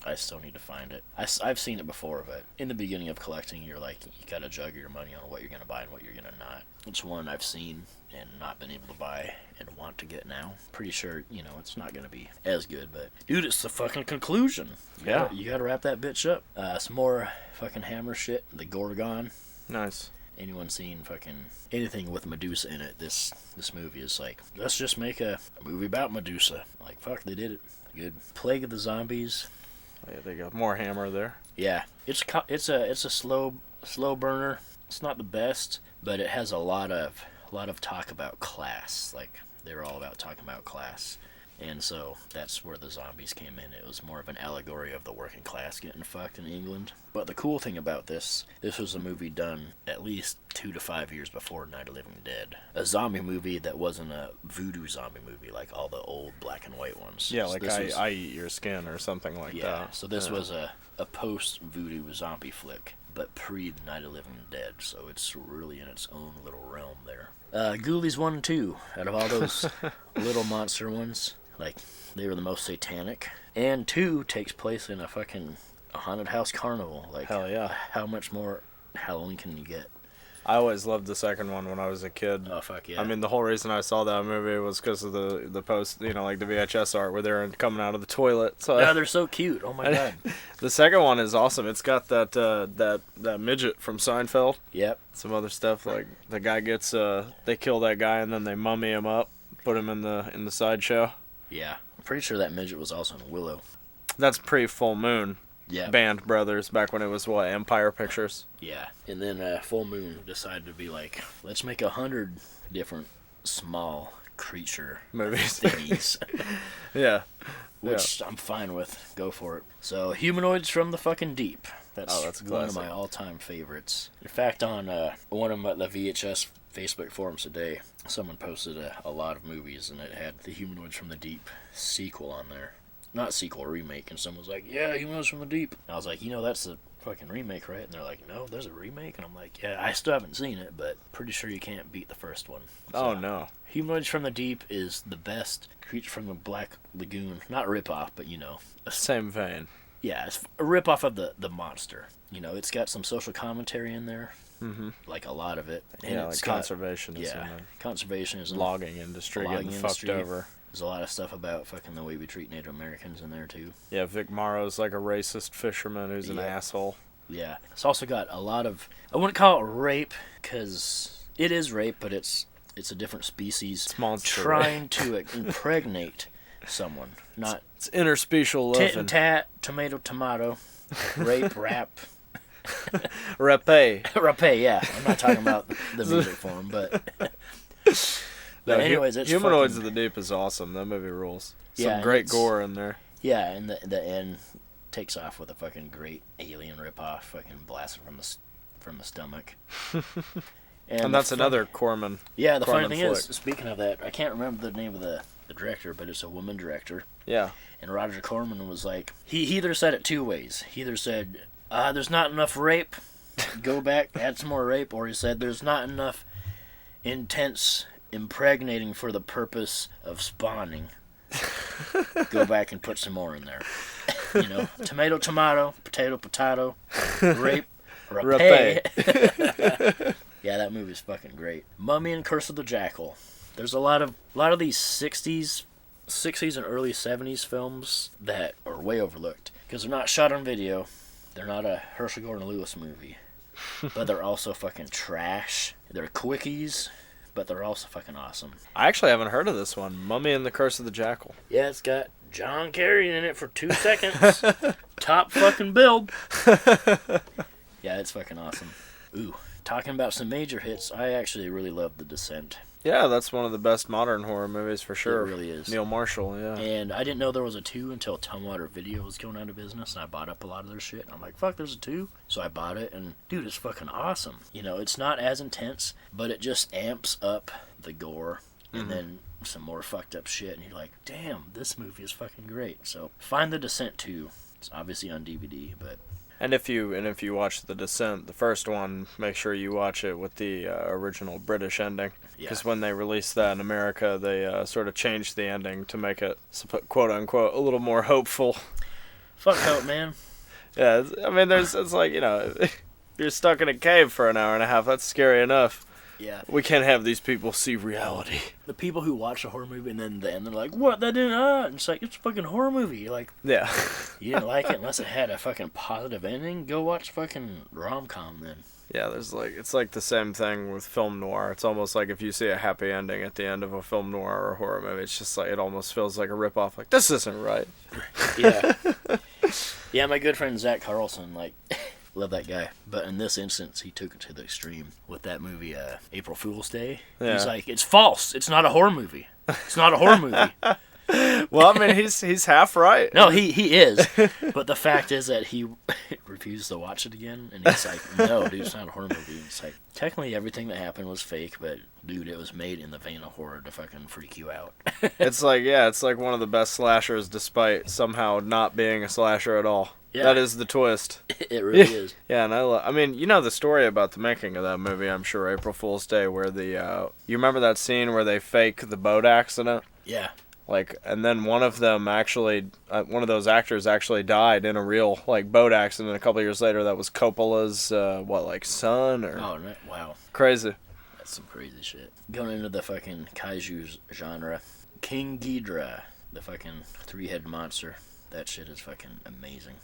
Speaker 4: I still need to find it. I've seen it before, but in the beginning of collecting, you're like, you gotta juggle your money on what you're gonna buy and what you're gonna not. It's one I've seen and not been able to buy and want to get now. Pretty sure, it's not gonna be as good, but dude, it's the fucking conclusion. You gotta wrap that bitch up. Some more fucking Hammer shit. The Gorgon.
Speaker 3: Nice.
Speaker 4: Anyone seen fucking anything with Medusa in it, this movie is like, let's just make a movie about Medusa. Like, fuck, they did it. Good. Plague of the Zombies.
Speaker 3: Yeah, they got more Hammer there.
Speaker 4: Yeah, it's a slow burner. It's not the best, but it has a lot of talk about class. Like, they were all about talking about class, and so that's where the zombies came in. It was more of an allegory of the working class getting fucked in England. But the cool thing about this was a movie done at least 2 to 5 years before Night of the Living Dead. A zombie movie that wasn't a voodoo zombie movie like all the old black and white ones.
Speaker 3: Yeah, like I Eat Your Skin or something like that.
Speaker 4: Yeah, so this was a post-voodoo zombie flick, but pre-Night of the Living Dead, so it's really in its own little realm there. Ghoulies 1 and 2, out of all those little monster ones, like, they were the most satanic. And 2 takes place in a fucking haunted house carnival. Like,
Speaker 3: hell yeah.
Speaker 4: How much more Halloween can you get?
Speaker 3: I always loved the second one when I was a kid.
Speaker 4: Oh, fuck yeah.
Speaker 3: I mean, the whole reason I saw that movie was because of the post, like the VHS art where they're coming out of the toilet. So
Speaker 4: yeah, they're so cute. Oh, my God.
Speaker 3: The second one is awesome. It's got that midget from Seinfeld.
Speaker 4: Yep.
Speaker 3: Some other stuff, like the guy gets, they kill that guy and then they mummy him up, put him in the sideshow.
Speaker 4: Yeah. I'm pretty sure that midget was also in Willow.
Speaker 3: That's pre-Full Moon.
Speaker 4: Yeah.
Speaker 3: Band Brothers, back when it was, Empire Pictures.
Speaker 4: Yeah. And then Full Moon decided to be like, let's make 100 different small creature
Speaker 3: movies.
Speaker 4: Thingies.
Speaker 3: Yeah.
Speaker 4: Which I'm fine with. Go for it. So, Humanoids from the fucking Deep. That's one of my all-time favorites. In fact, on one of the VHS Facebook forums today, someone posted a lot of movies, and it had the Humanoids from the Deep sequel on there. Not sequel, remake. And someone was like, yeah, Humanoids from the Deep. And I was like, that's the fucking remake, right? And they're like, no, there's a remake? And I'm like, yeah, I still haven't seen it, but pretty sure you can't beat the first one. So,
Speaker 3: oh, no.
Speaker 4: Humanoids from the Deep is the best creature from the Black Lagoon. Not rip-off, but,
Speaker 3: same vein.
Speaker 4: Yeah, it's a rip-off of the monster. It's got some social commentary in there.
Speaker 3: Mm-hmm.
Speaker 4: Like a lot of it. And
Speaker 3: yeah, like conservationism. Yeah,
Speaker 4: conservationism.
Speaker 3: Logging industry getting fucked over.
Speaker 4: There's a lot of stuff about fucking the way we treat Native Americans in there, too.
Speaker 3: Yeah, Vic Morrow's like a racist fisherman who's an asshole.
Speaker 4: Yeah. It's also got a lot of... I wouldn't call it rape, because it is rape, but it's a different species.
Speaker 3: It's monster
Speaker 4: trying
Speaker 3: rape.
Speaker 4: to impregnate someone. Not...
Speaker 3: It's interspecial loving.
Speaker 4: Tit and tat, tomato, rape, rap...
Speaker 3: Rapé.
Speaker 4: Rapé, yeah. I'm not talking about the music form, but... But anyways, it's
Speaker 3: Humanoids
Speaker 4: fucking...
Speaker 3: of the Deep is awesome. That movie rules. Some
Speaker 4: yeah,
Speaker 3: great gore in there.
Speaker 4: Yeah, and the end takes off with a fucking great alien ripoff, fucking blasted from the stomach.
Speaker 3: And that's another Corman.
Speaker 4: Yeah, the funny thing
Speaker 3: flick.
Speaker 4: is, speaking of that, I can't remember the name of the director, but it's a woman director.
Speaker 3: Yeah.
Speaker 4: And Roger Corman was like, he either said it 2 ways. He either said, there's not enough rape, go back, add some more rape, or he said, there's not enough intense impregnating for the purpose of spawning. Go back and put some more in there. Tomato, potato, rape, rapé. Yeah, that movie's fucking great. Mummy and Curse of the Jackal. There's a lot of these 60s and early 70s films that are way overlooked because they're not shot on video. They're not a Herschel Gordon Lewis movie, but they're also fucking trash. They're quickies, but they're also fucking awesome.
Speaker 3: I actually haven't heard of this one, Mummy and the Curse of the Jackal.
Speaker 4: Yeah, it's got John Kerry in it for 2 seconds. Top fucking build. Yeah, it's fucking awesome. Ooh, talking about some major hits, I actually really love The Descent.
Speaker 3: Yeah, that's one of the best modern horror movies for sure.
Speaker 4: It really is.
Speaker 3: Neil Marshall, yeah.
Speaker 4: And I didn't know there was a 2 until Tumwater Video was going out of business, and I bought up a lot of their shit. And I'm like, fuck, there's a 2? So I bought it, and dude, it's fucking awesome. You know, it's not as intense, but it just amps up the gore, and then some more fucked up shit, and you're like, damn, this movie is fucking great. So find The Descent 2. It's obviously on DVD, but...
Speaker 3: And if you watch The Descent, the first one, make sure you watch it with the original British ending. Because when they released that in America, they sort of changed the ending to make it, quote unquote, a little more hopeful.
Speaker 4: Fuck hope, man.
Speaker 3: Yeah, I mean, it's like, you know, you're stuck in a cave for an hour and a half. That's scary enough.
Speaker 4: Yeah.
Speaker 3: We can't have these people see reality.
Speaker 4: The people who watch a horror movie and then the end, they're like, what? That didn't, And it's like, it's a fucking horror movie. You're like,
Speaker 3: yeah.
Speaker 4: You didn't like it unless it had a fucking positive ending? Go watch fucking rom-com then.
Speaker 3: Yeah, it's like the same thing with film noir. It's almost like if you see a happy ending at the end of a film noir or a horror movie, it's just like, it almost feels like a ripoff. Like, this isn't right.
Speaker 4: Yeah. Yeah, my good friend Zach Carlson, like... Love that guy. But in this instance, he took it to the extreme with that movie, April Fool's Day. Yeah. He's like, it's false. It's not a horror movie. It's not a horror movie.
Speaker 3: Well, I mean, he's half right.
Speaker 4: No, he is. But the fact is that he refused to watch it again. And he's like, no, dude, it's not a horror movie. It's like, technically everything that happened was fake, but, dude, it was made in the vein of horror to fucking freak you out.
Speaker 3: It's like one of the best slashers despite somehow not being a slasher at all. Yeah. That is the twist.
Speaker 4: It really is.
Speaker 3: Yeah, and I mean, you know the story about the making of that movie, I'm sure, April Fool's Day, where you remember that scene where they fake the boat accident?
Speaker 4: Yeah.
Speaker 3: Like, and then one of them actually, one of those actors actually died in a real, like, boat accident a couple years later. That was Coppola's, son? Or...
Speaker 4: Oh, wow.
Speaker 3: Crazy.
Speaker 4: That's some crazy shit. Going into the fucking kaiju genre. King Ghidorah, the fucking 3-headed monster. That shit is fucking amazing.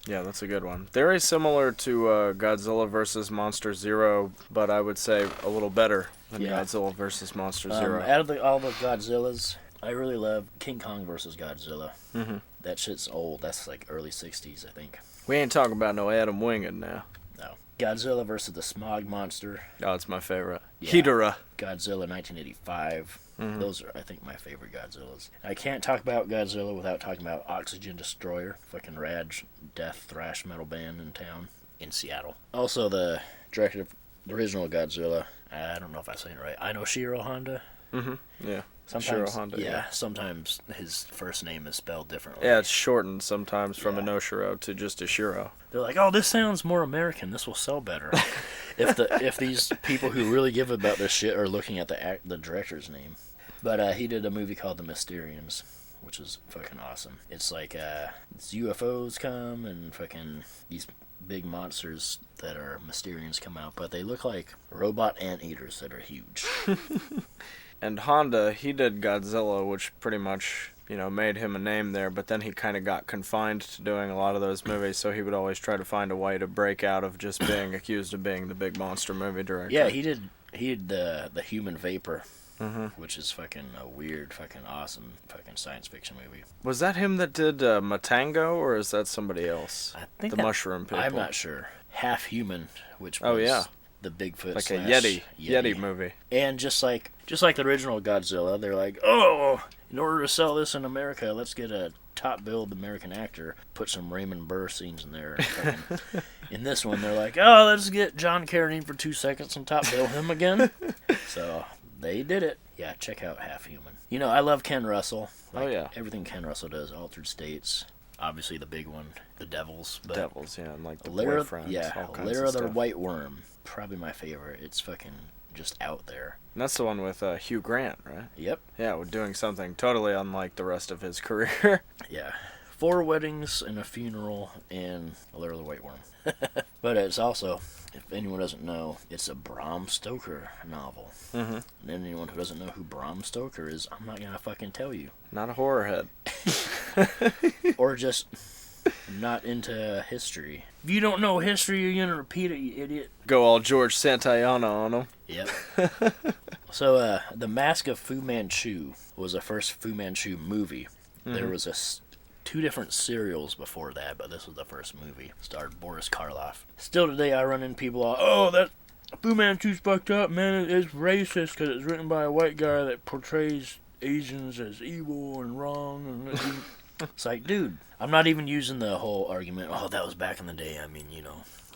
Speaker 3: Yeah, that's a good one. Very similar to Godzilla vs. Monster Zero, but I would say a little better than Godzilla vs. Monster Zero.
Speaker 4: Out of all the Godzillas, I really love King Kong vs. Godzilla. Mm-hmm. That shit's old. That's like early 60s, I think.
Speaker 3: We ain't talking about no Adam Winged now.
Speaker 4: No. Godzilla vs. the Smog Monster.
Speaker 3: Oh, it's my favorite.
Speaker 4: Yeah.
Speaker 3: Ghidorah.
Speaker 4: Godzilla 1985. Mm-hmm. Those are, I think, my favorite Godzillas. I can't talk about Godzilla without talking about Oxygen Destroyer. Fucking rad death thrash metal band in town in Seattle. Also, the director of the original Godzilla, I don't know if I say it right, Inoshiro Honda.
Speaker 3: Mm-hmm. Yeah.
Speaker 4: Sometimes,
Speaker 3: Shiro Honda,
Speaker 4: yeah, sometimes his first name is spelled differently.
Speaker 3: Yeah, it's shortened sometimes from Inoshiro to just Ishiro.
Speaker 4: They're like, oh, this sounds more American. This will sell better. if these people who really give about this shit are looking at the director's name. But he did a movie called The Mysterians, which is fucking awesome. It's like it's UFOs come and fucking these big monsters that are Mysterians come out, but they look like robot anteaters that are huge.
Speaker 3: And Honda, he did Godzilla, which pretty much, made him a name there, but then he kind of got confined to doing a lot of those movies, so he would always try to find a way to break out of just being accused of being the big monster movie director.
Speaker 4: Yeah, he did the Human Vapor, which is fucking a weird, fucking awesome fucking science fiction movie.
Speaker 3: Was that him that did Matango, or is that somebody else?
Speaker 4: I think
Speaker 3: the mushroom people.
Speaker 4: I'm not sure. Half Human, which was the Bigfoot
Speaker 3: like a Yeti movie.
Speaker 4: And just like the original Godzilla, they're like, oh, in order to sell this in America, let's get a top-billed American actor, put some Raymond Burr scenes in there. In this one, they're like, oh, let's get John Carradine for 2 seconds and top-bill him again. So they did it. Yeah, check out Half Human. I love Ken Russell. Everything Ken Russell does, Altered States. Obviously, the big one, The Devils. But
Speaker 3: Devils, yeah, and like the
Speaker 4: Lair,
Speaker 3: boyfriends.
Speaker 4: Yeah,
Speaker 3: all kinds
Speaker 4: Lair
Speaker 3: of
Speaker 4: the
Speaker 3: stuff.
Speaker 4: White Worm. Probably my favorite. It's fucking just out there.
Speaker 3: And that's the one with Hugh Grant, right?
Speaker 4: Yep.
Speaker 3: Yeah, we're doing something totally unlike the rest of his career.
Speaker 4: Yeah. 4 weddings and a funeral and a Lair of the White Worm. But it's also, if anyone doesn't know, it's a Bram Stoker novel. Mm-hmm. And anyone who doesn't know who Bram Stoker is, I'm not gonna fucking tell you.
Speaker 3: Not a horror head.
Speaker 4: Or just not into history. If you don't know history, you're gonna repeat it, you idiot.
Speaker 3: Go all George Santayana on him.
Speaker 4: Yep. So, The Mask of Fu Manchu was the first Fu Manchu movie. Mm-hmm. There was 2 different serials before that, but this was the first movie. Starred Boris Karloff. Still today, I run into people all, oh, Fu Manchu's fucked up, man. It's racist because it's written by a white guy that portrays Asians as evil and wrong. And it's like, dude, I'm not even using the whole argument, oh, that was back in the day. I mean,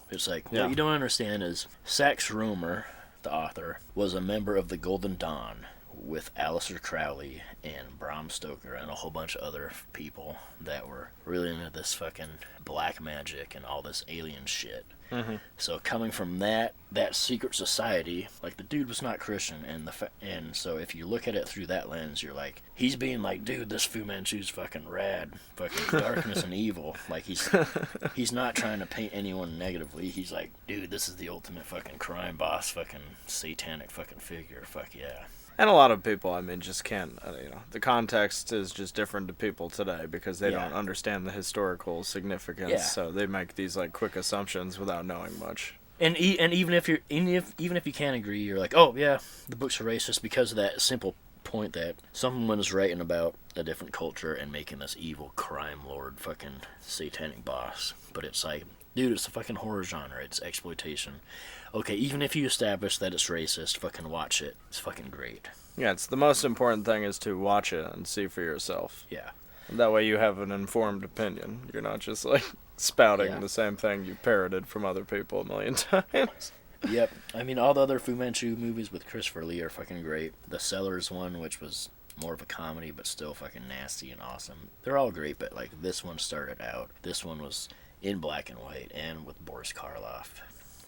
Speaker 4: it's like, what you don't understand is Sax Rohmer, the author, was a member of the Golden Dawn with Aleister Crowley and Bram Stoker and a whole bunch of other people that were really into this fucking black magic and all this alien shit. Mm-hmm. So coming from that secret society, like, the dude was not Christian, and so if you look at it through that lens, you're like, he's being like, dude, this Fu Manchu's fucking rad, fucking darkness and evil. Like, he's not trying to paint anyone negatively. He's like, dude, this is the ultimate fucking crime boss, fucking satanic fucking figure. Fuck yeah.
Speaker 3: And a lot of people, I mean, just can't, the context is just different to people today because they don't understand the historical significance, so they make these, like, quick assumptions without knowing much. And
Speaker 4: even if you can't agree, you're like, oh, yeah, the books are racist because of that simple point that someone is writing about a different culture and making this evil crime lord fucking satanic boss. But it's like, dude, it's a fucking horror genre. It's exploitation. Okay, even if you establish that it's racist, fucking watch it. It's fucking great.
Speaker 3: Yeah, it's the most important thing is to watch it and see for yourself.
Speaker 4: Yeah.
Speaker 3: And that way you have an informed opinion. You're not just, like, spouting the same thing you parroted from other people a million times.
Speaker 4: Yep. I mean, all the other Fu Manchu movies with Christopher Lee are fucking great. The Sellers one, which was more of a comedy, but still fucking nasty and awesome. They're all great, but, like, this one started out. This one was in black and white and with Boris Karloff.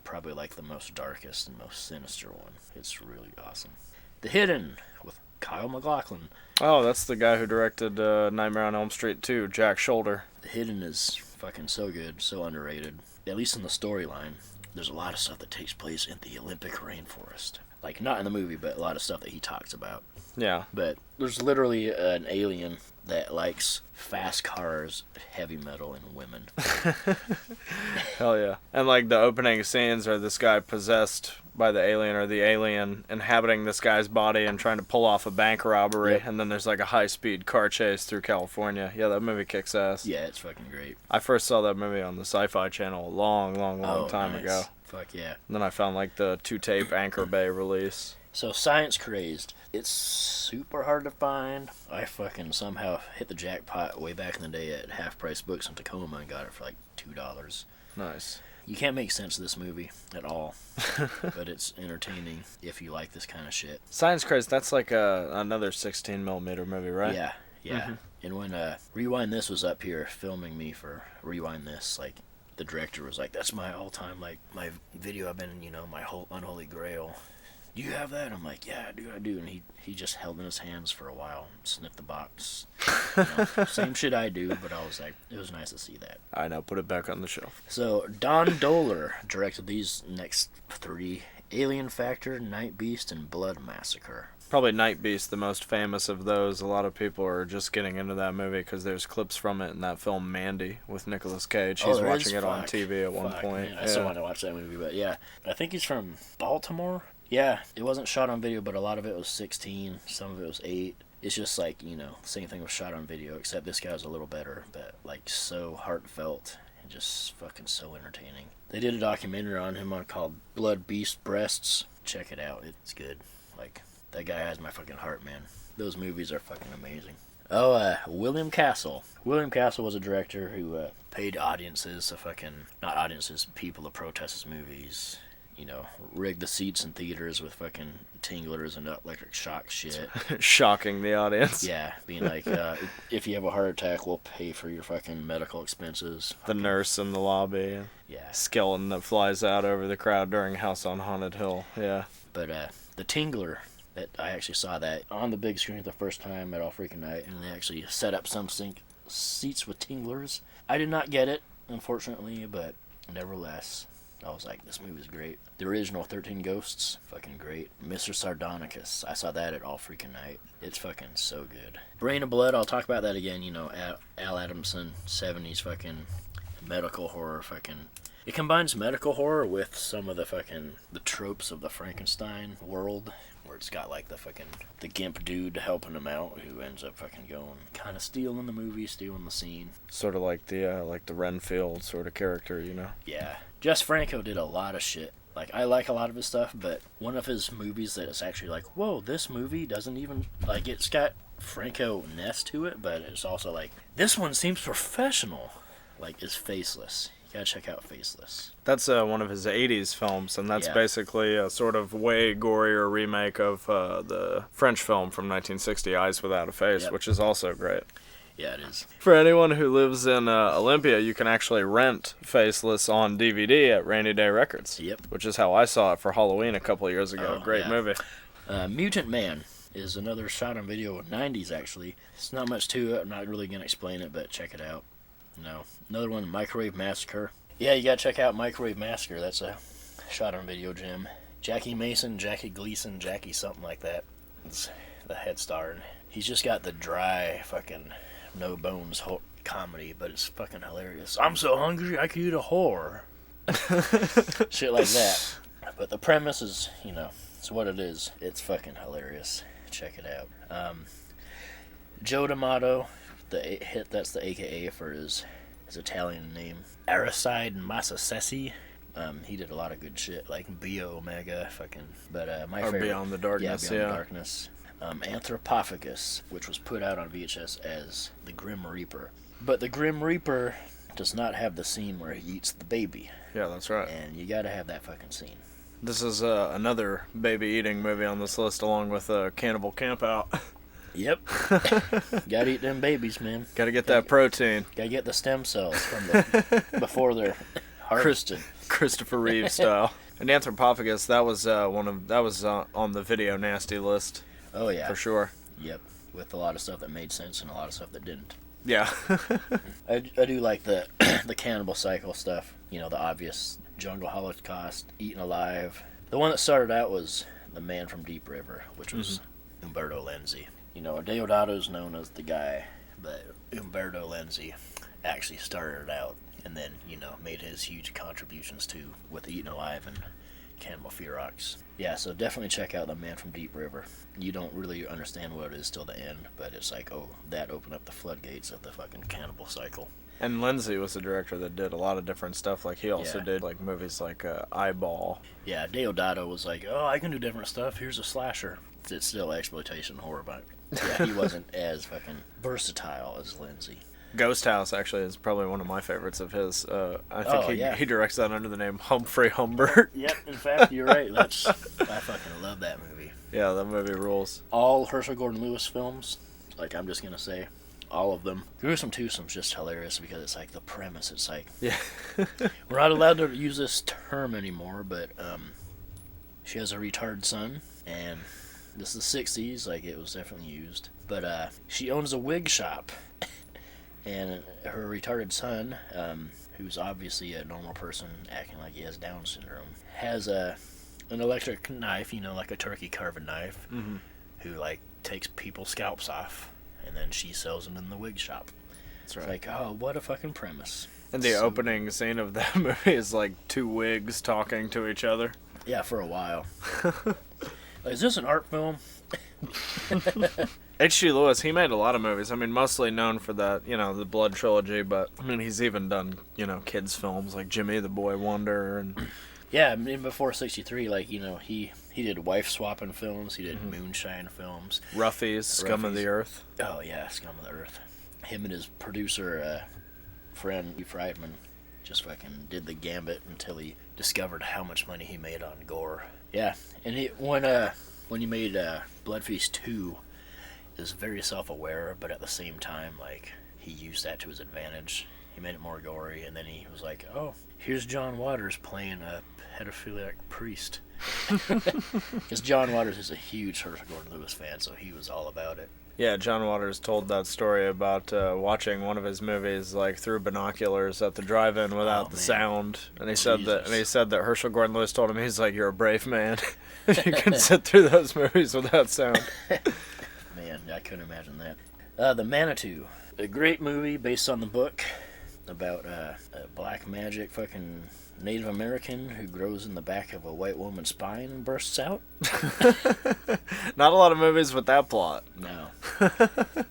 Speaker 4: Probably, like, the most darkest and most sinister one. It's really awesome. The Hidden with Kyle MacLachlan.
Speaker 3: Oh, that's the guy who directed Nightmare on Elm Street 2, Jack Shoulder.
Speaker 4: The Hidden is fucking so good, so underrated. At least in the storyline. There's a lot of stuff that takes place in the Olympic rainforest. Like, not in the movie, but a lot of stuff that he talks about.
Speaker 3: Yeah.
Speaker 4: But there's literally an alien that likes fast cars, heavy metal, and women.
Speaker 3: Hell yeah. And, like, the opening scenes are this guy possessed by the alien or the alien inhabiting this guy's body and trying to pull off a bank robbery. Yep. And then there's, like, a high-speed car chase through California. Yeah, that movie kicks ass.
Speaker 4: Yeah, it's fucking great.
Speaker 3: I first saw that movie on the Sci-Fi Channel a long time ago.
Speaker 4: Fuck yeah.
Speaker 3: And then I found, like, the 2-tape Anchor Bay release.
Speaker 4: So, Science Crazed. It's super hard to find. I fucking somehow hit the jackpot way back in the day at Half Price Books in Tacoma and got it for like $2.
Speaker 3: Nice.
Speaker 4: You can't make sense of this movie at all, but it's entertaining if you like this kind of shit.
Speaker 3: Science Crazed, that's like another 16mm movie, right?
Speaker 4: Yeah. Mm-hmm. And when Rewind This was up here filming me for Rewind This, like, the director was like, that's my all-time, like, my video I've been, my whole unholy grail. Do you have that? I'm like, yeah, dude, I do. And he just held in his hands for a while, sniffed the box. Same shit I do, but I was like, it was nice to see that.
Speaker 3: I know, put it back on the shelf.
Speaker 4: So, Don Dohler directed these next 3, Alien Factor, Night Beast, and Blood Massacre.
Speaker 3: Probably Night Beast, the most famous of those. A lot of people are just getting into that movie because there's clips from it in that film Mandy with Nicolas Cage. He's watching it on TV at one point.
Speaker 4: Man, I still want to watch that movie, but yeah. I think he's from Baltimore. Yeah, it wasn't shot on video, but a lot of it was 16, some of it was 8. It's just like, same thing was shot on video, except this guy was a little better, but like so heartfelt and just fucking so entertaining. They did a documentary on him called Blood Beast Breasts. Check it out, it's good. Like, that guy has my fucking heart, man. Those movies are fucking amazing. Oh, William Castle. William Castle was a director who paid audiences to not audiences, people to protest his movies. Rig the seats in theaters with fucking tinglers and electric shock shit.
Speaker 3: Shocking the audience.
Speaker 4: Yeah, being like, if you have a heart attack, we'll pay for your fucking medical expenses.
Speaker 3: The nurse in the lobby.
Speaker 4: Yeah.
Speaker 3: Skeleton that flies out over the crowd during House on Haunted Hill. Yeah.
Speaker 4: But the Tingler, that I actually saw that on the big screen the first time at All Freaking Night, and they actually set up some seats with tinglers. I did not get it, unfortunately, but nevertheless, I was like, this movie's great. The original 13 Ghosts, fucking great. Mr. Sardonicus, I saw that at All Freaking Night. It's fucking so good. Brain of Blood, I'll talk about that again, Al Adamson, 70s fucking medical horror fucking... It combines medical horror with some of the tropes of the Frankenstein world, where it's got like the gimp dude helping him out, who ends up fucking going, kind of stealing the movie, stealing the scene.
Speaker 3: Sort of like the Renfield sort of character,
Speaker 4: Yeah. Jess Franco did a lot of shit Like, I like a lot of his stuff, but one of his movies that is actually like, whoa, this movie doesn't even, like, it's got Franco-ness to it, but it's also like, this one seems professional, like, is Faceless. You gotta check out Faceless.
Speaker 3: That's one of his 80s films, and that's basically a sort of way gorier remake of the French film from 1960, Eyes Without a Face, which is also great.
Speaker 4: Yeah, it is.
Speaker 3: For anyone who lives in Olympia, you can actually rent Faceless on DVD at Rainy Day Records.
Speaker 4: Yep.
Speaker 3: Which is how I saw it for Halloween a couple of years ago. Great movie.
Speaker 4: Mutant Man is another shot on video of 90s, actually. It's not much to it. I'm not really going to explain it, but check it out. Another one, Microwave Massacre. Yeah, you got to check out Microwave Massacre. That's a shot on video gem. Jackie Mason, Jackie Gleason, Jackie something like that. It's the head star. And he's just got the dry fucking no bones comedy, but it's fucking hilarious. I'm so hungry I could eat a whore. Shit like that. But the premise is, it's what it is. It's fucking hilarious. Check it out. Joe D'Amato, that's the AKA for his Italian name. Aricide Massasesi. He did a lot of good shit, like Bio Omega, but my favorite.
Speaker 3: Beyond the Darkness,
Speaker 4: Beyond the Darkness. Anthropophagus, which was put out on VHS as the Grim Reaper. But the Grim Reaper does not have the scene where he eats the baby.
Speaker 3: Yeah, that's right.
Speaker 4: And you gotta have that fucking scene.
Speaker 3: This is another baby-eating movie on this list, along with Cannibal Campout.
Speaker 4: Yep. Gotta eat them babies, man.
Speaker 3: Gotta get that protein.
Speaker 4: Gotta get the stem cells from before they're harvested.
Speaker 3: Christopher Reeve style. And Anthropophagus, that was on the video nasty list.
Speaker 4: Oh yeah,
Speaker 3: for sure.
Speaker 4: Yep, with a lot of stuff that made sense and a lot of stuff that didn't.
Speaker 3: Yeah.
Speaker 4: I do like the cannibal cycle stuff. The obvious Jungle Holocaust, Eaten Alive. The one that started out was The Man from Deep River, which was Umberto Lenzi. Deodato's known as the guy, but Umberto Lenzi actually started it out, and then made his huge contributions to with Eaten Alive and Cannibal Ferox. Yeah, so definitely check out The Man from Deep River. You don't really understand what it is till the end, but it's like, that opened up the floodgates of the fucking cannibal cycle.
Speaker 3: And Lindsay was the director that did a lot of different stuff. Like, he also did like movies like Eyeball.
Speaker 4: Yeah, Deodato was like, I can do different stuff. Here's a slasher. It's still exploitation horror, but yeah, he wasn't as fucking versatile as Lindsay.
Speaker 3: Ghost House actually is probably one of my favorites of his. I think he directs that under the name Humphrey Humbert.
Speaker 4: Yep, in fact, you're right. I fucking love that movie.
Speaker 3: Yeah, that movie rules.
Speaker 4: All Herschel Gordon Lewis films, like, I'm just gonna say, all of them. Gruesome Twosome's just hilarious because it's like the premise. It's like, we're not allowed to use this term anymore, but she has a retarded son, and this is the 60s, like, it was definitely used. But she owns a wig shop. And her retarded son, who's obviously a normal person acting like he has Down syndrome, has an electric knife, like a turkey carving knife, who, like, takes people's scalps off, and then she sells them in the wig shop. That's right. It's like, what a fucking premise.
Speaker 3: And the opening scene of that movie is like two wigs talking to each other.
Speaker 4: Yeah, for a while. Is this an art film?
Speaker 3: H.G. Lewis, he made a lot of movies. I mean, mostly known for that, the Blood Trilogy, but, I mean, he's even done, kids' films like Jimmy the Boy Wonder and...
Speaker 4: Yeah, I mean, before 63, like, he did wife-swapping films, he did moonshine films.
Speaker 3: Ruffies, Scum of the Earth.
Speaker 4: Oh, yeah, Scum of the Earth. Him and his producer, friend, Friedman, just fucking did the gambit until he discovered how much money he made on gore. Yeah, and when he made Blood Feast 2... is very self-aware, but at the same time, like, he used that to his advantage. He made it more gory, and then he was like, here's John Waters playing a pedophilic priest. Because John Waters is a huge Herschel Gordon Lewis fan, so he was all about it.
Speaker 3: Yeah, John Waters told that story about watching one of his movies like through binoculars at the drive-in without the sound, and he said that Herschel Gordon Lewis told him, he's like, you're a brave man. You can sit through those movies without sound.
Speaker 4: Man, I couldn't imagine that. The Manitou, a great movie based on the book about a black magic fucking Native American who grows in the back of a white woman's spine and bursts out.
Speaker 3: Not a lot of movies with that plot.
Speaker 4: No.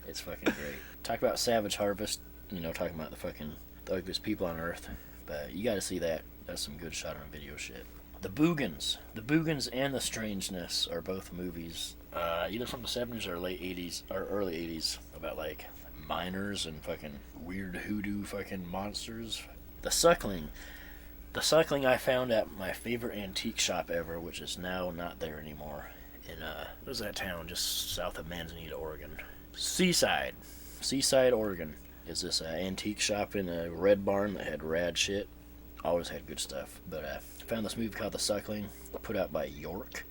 Speaker 4: It's fucking great. Talk about Savage Harvest, talking about the ugliest people on earth. But you gotta see that. That's some good shot on video shit. The Boogans and The Strangeness are both movies, either from the 70s or late 80s, or early 80s, about, like, miners and fucking weird hoodoo fucking monsters. The Suckling I found at my favorite antique shop ever, which is now not there anymore, in, what was that town just south of Manzanita, Oregon? Seaside, Oregon, is this antique shop in a red barn that had rad shit. Always had good stuff. But I found this movie called The Suckling, put out by York,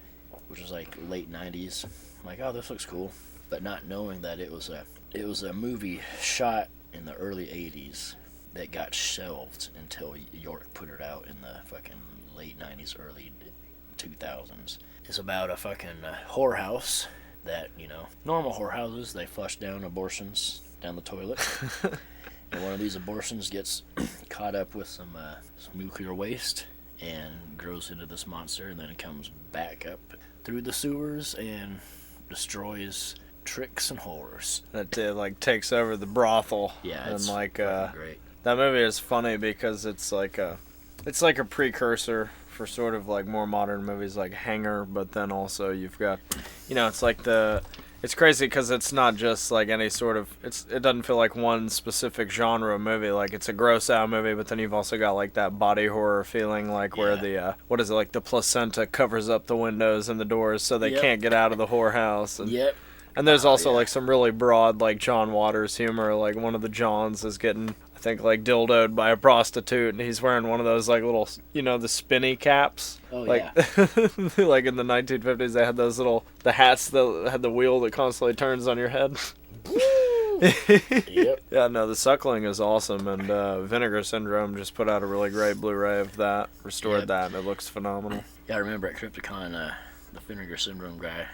Speaker 4: which was like late 90s. I'm like, oh, this looks cool. But not knowing that it was a movie shot in the early 80s that got shelved until York put it out in the fucking late 90s, early 2000s. It's about a fucking whorehouse that, you know, normal whorehouses, they flush down abortions down the toilet. And one of these abortions gets caught up with some nuclear waste and grows into this monster, and then it comes back up through the sewers and destroys tricks and horrors.
Speaker 3: That like takes over the brothel.
Speaker 4: Yeah,
Speaker 3: and
Speaker 4: it's
Speaker 3: like
Speaker 4: great.
Speaker 3: That movie is funny because it's like a precursor for sort of like more modern movies like Hanger, but then also you've got, you know, it's like it's crazy because it's not just like any sort of, it doesn't feel like one specific genre of movie. Like it's a gross out movie, but then you've also got like that body horror feeling, like where the what is it, like the placenta covers up the windows and the doors so they can't get out of the whorehouse. And, and there's also like some really broad like John Waters humor. Like one of the Johns is getting, I think, like dildoed by a prostitute, and he's wearing one of those like little, you know, the spinny caps.
Speaker 4: Oh,
Speaker 3: like, like in the 1950s, they had those little, the hats that had the wheel that constantly turns on your head. Yeah, no, The Suckling is awesome, and Vinegar Syndrome just put out a really great Blu-ray of that, restored that, and it looks phenomenal.
Speaker 4: Yeah, I remember at Crypticon, the Vinegar Syndrome guy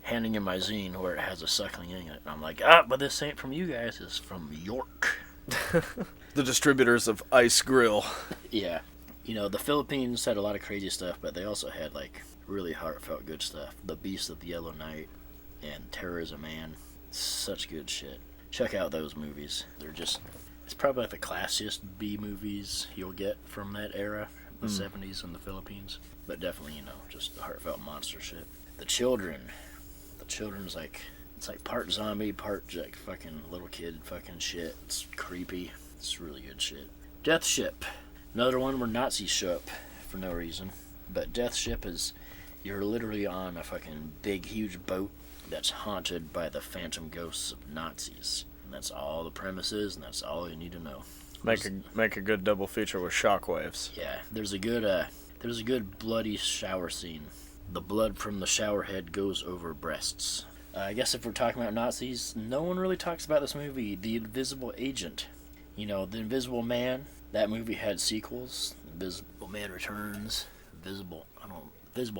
Speaker 4: handing in my zine where it has a suckling in it. And I'm like, but this ain't from you guys, it's from York.
Speaker 3: The distributors of Ice Grill.
Speaker 4: Yeah. You know, the Philippines had a lot of crazy stuff, but they also had, like, really heartfelt good stuff. The Beast of the Yellow Night and Terror is a Man. Such good shit. Check out those movies. They're just, it's probably like the classiest B movies you'll get from that era, the 70s in the Philippines. But definitely, you know, just heartfelt monster shit. The Children's like, it's like part zombie, part like fucking little kid fucking shit. It's creepy. It's really good shit. Death Ship. Another one where Nazis show up for no reason. But Death Ship is, you're literally on a fucking big, huge boat that's haunted by the phantom ghosts of Nazis. And that's all the premise is, and that's all you need to know.
Speaker 3: Make a good double feature with Shockwaves.
Speaker 4: Yeah, there's a good bloody shower scene. The blood from the shower head goes over breasts. I guess if we're talking about Nazis, no one really talks about this movie, The Invisible Agent. You know, The Invisible Man, that movie had sequels. Invisible Man Returns, Invisible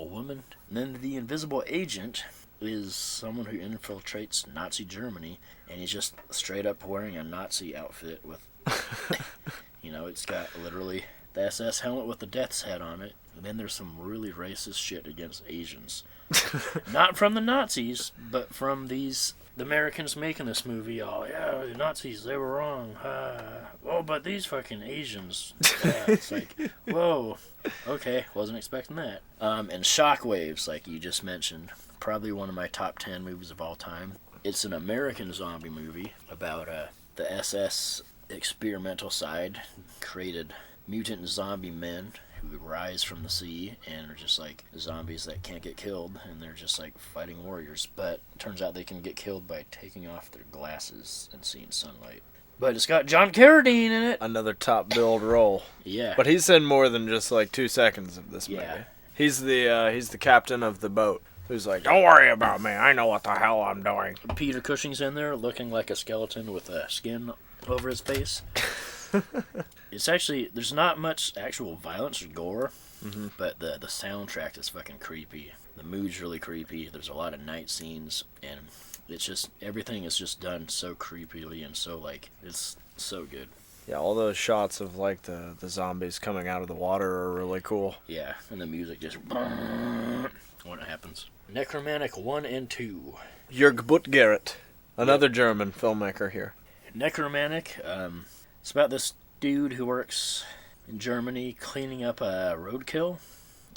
Speaker 4: Woman. And then The Invisible Agent is someone who infiltrates Nazi Germany, and he's just straight up wearing a Nazi outfit with, you know, it's got literally the SS helmet with the death's head on it. And then there's some really racist shit against Asians. Not from the Nazis, but from the Americans making this movie. Oh, yeah, the Nazis, they were wrong. Oh, but these fucking Asians. It's like, whoa, okay, wasn't expecting that. And Shockwaves, like you just mentioned, probably one of my top 10 movies of all time. It's an American zombie movie about the SS experimental side created mutant zombie men who rise from the sea and are just like zombies that can't get killed, and they're just like fighting warriors, but it turns out they can get killed by taking off their glasses and seeing sunlight. But it's got John Carradine in it.
Speaker 3: Another top billed role.
Speaker 4: Yeah.
Speaker 3: But he's in more than just like 2 seconds of this movie. He's the captain of the boat who's like, don't worry about me, I know what the hell I'm doing.
Speaker 4: Peter Cushing's in there looking like a skeleton with skin over his face. It's actually, there's not much actual violence or gore, but the soundtrack is fucking creepy. The mood's really creepy. There's a lot of night scenes, and it's just, everything is just done so creepily and so, like, it's so good.
Speaker 3: Yeah, all those shots of, like, the zombies coming out of the water are really cool.
Speaker 4: Yeah, and the music just when it happens. Nekromantik 1 and 2.
Speaker 3: Jörg Buttgereit, another German filmmaker here.
Speaker 4: Nekromantik, it's about this dude who works in Germany cleaning up a roadkill,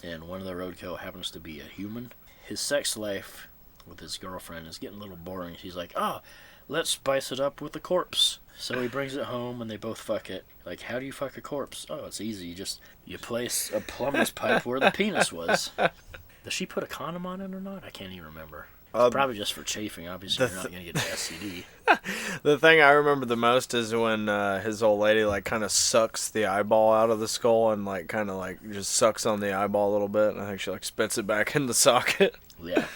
Speaker 4: and one of the roadkill happens to be a human. His sex life with his girlfriend is getting a little boring. She's like, oh, let's spice it up with a corpse. So he brings it home and they both fuck it. Like, how do you fuck a corpse? Oh, it's easy. You place a plumber's pipe where the penis was. Does she put a condom on it or not? I can't even remember. It's probably just for chafing. Obviously, you're not going to get an STD.
Speaker 3: The thing I remember the most is when his old lady, like, kind of sucks the eyeball out of the skull and, like, kind of, like, just sucks on the eyeball a little bit. And I think she, like, spits it back in the socket.
Speaker 4: Yeah.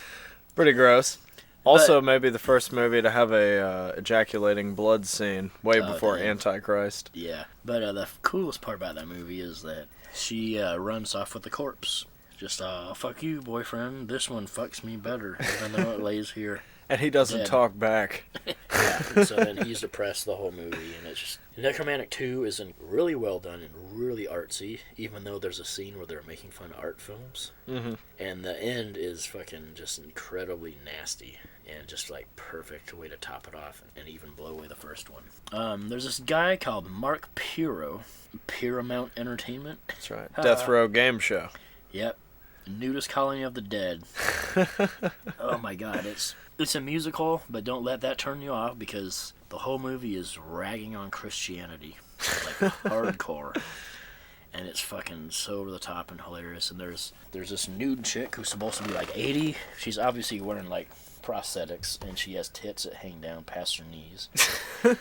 Speaker 3: Pretty gross. Also, maybe the first movie to have a ejaculating blood scene way before Antichrist.
Speaker 4: Yeah. But the coolest part about that movie is that she runs off with the corpse. Just, fuck you, boyfriend. This one fucks me better, even though it lays here.
Speaker 3: And he doesn't talk back.
Speaker 4: Yeah, and so then he's depressed the whole movie, and it's just... Nekromantik 2 isn't really well done and really artsy, even though there's a scene where they're making fun of art films.
Speaker 3: Mm-hmm.
Speaker 4: And the end is fucking just incredibly nasty, and just, like, perfect way to top it off and even blow away the first one. There's this guy called Mark Pirro, Paramount Entertainment.
Speaker 3: That's right. Death Row Game Show.
Speaker 4: Yep. Nudist Colony of the Dead. Oh my god, it's a musical, but don't let that turn you off because the whole movie is ragging on Christianity, like hardcore, and it's fucking so over the top and hilarious. And there's this nude chick who's supposed to be like 80. She's obviously wearing like prosthetics, and she has tits that hang down past her knees.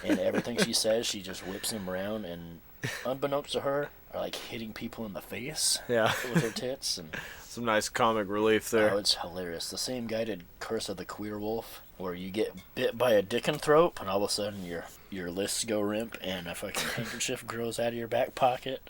Speaker 4: And everything she says, she just whips them around, and unbeknownst to her, are like hitting people in the face.
Speaker 3: Yeah.
Speaker 4: With her tits and.
Speaker 3: Some nice comic relief there.
Speaker 4: Oh, it's hilarious. The same guy did Curse of the Queer Wolf, where you get bit by a lycanthrope, and all of a sudden your lists go limp, and a fucking handkerchief grows out of your back pocket.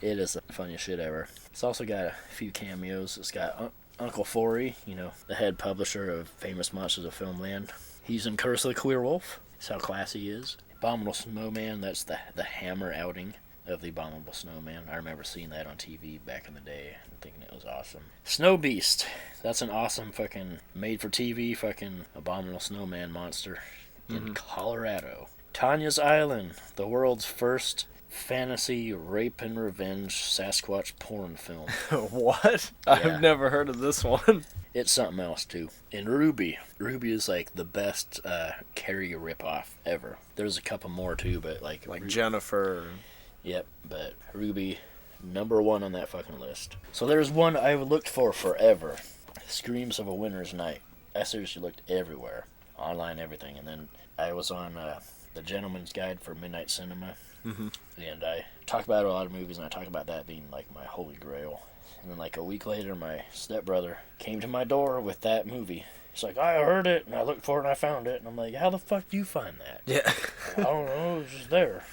Speaker 4: It is the funniest shit ever. It's also got a few cameos. It's got Uncle Forey, the head publisher of Famous Monsters of Filmland. He's in Curse of the Queer Wolf. That's how classy he is. Abominable Snowman, that's the Hammer outing of the Abominable Snowman. I remember seeing that on TV back in the day and thinking it was awesome. Snow Beast. That's an awesome fucking made-for-TV fucking Abominable Snowman monster in Colorado. Tanya's Island. The world's first fantasy rape and revenge Sasquatch porn film.
Speaker 3: What?
Speaker 4: Yeah.
Speaker 3: I've never heard of this one.
Speaker 4: It's something else, too. And Ruby. Ruby is, like, the best Carrie ripoff ever. There's a couple more, too, but, like
Speaker 3: Jennifer.
Speaker 4: Yep, but Ruby, number one on that fucking list. So there's one I've looked for forever. Screams of a Winter's Night. I seriously looked everywhere. Online, everything. And then I was on the Gentleman's Guide for Midnight Cinema. Mm-hmm. And I talk about a lot of movies, and I talk about that being like my holy grail. And then like a week later, my stepbrother came to my door with that movie. He's like, I heard it, and I looked for it, and I found it. And I'm like, how the fuck do you find that?
Speaker 3: Yeah.
Speaker 4: I don't know, it was just there.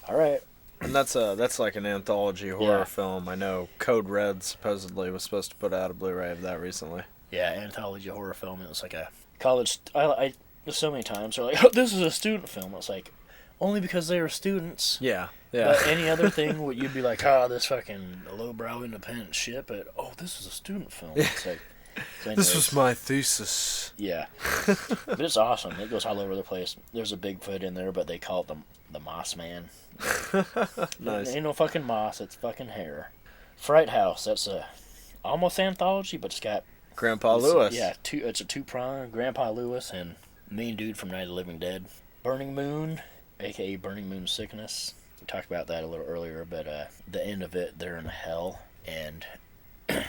Speaker 4: All right.
Speaker 3: And that's like an anthology horror film. I know Code Red supposedly was supposed to put out a Blu-ray of that recently.
Speaker 4: Yeah, anthology horror film. It was like a college... I there's so many times they're like, oh, this is a student film. It's like, only because they were students.
Speaker 3: Yeah.
Speaker 4: But any other thing, you'd be like, this fucking lowbrow independent shit, but, this is a student film. It's like... So anyways,
Speaker 3: this was my thesis.
Speaker 4: Yeah. But it's awesome. It goes all over the place. There's a Bigfoot in there, but they call it the Moss Man.
Speaker 3: Nice.
Speaker 4: Ain't no fucking moss, it's fucking hair. Fright House, that's a almost anthology, but it's got
Speaker 3: Grandpa Lewis.
Speaker 4: Yeah, it's a two-prong. Grandpa Lewis and main dude from Night of the Living Dead. Burning Moon, aka Burning Moon Sickness. We talked about that a little earlier, but the end of it, they're in hell, and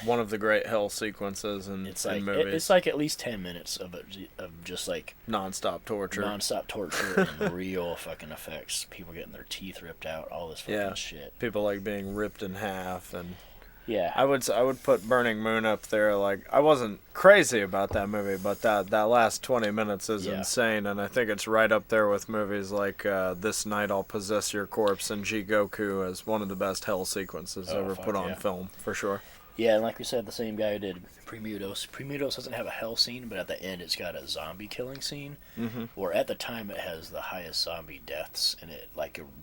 Speaker 3: one of the great hell sequences in movies.
Speaker 4: It's like at least 10 minutes of just like
Speaker 3: non-stop torture
Speaker 4: and real fucking effects. People getting their teeth ripped out, all this fucking shit.
Speaker 3: People like being ripped in half, and
Speaker 4: yeah.
Speaker 3: I would put Burning Moon up there. Like, I wasn't crazy about that movie, but that last 20 minutes is insane, and I think it's right up there with movies like This Night I'll Possess Your Corpse and Jigoku as one of the best hell sequences ever put on film, for sure.
Speaker 4: Yeah, and like we said, the same guy who did Premutos. Premutos doesn't have a hell scene, but at the end it's got a zombie killing scene, where at the time it has the highest zombie deaths, and it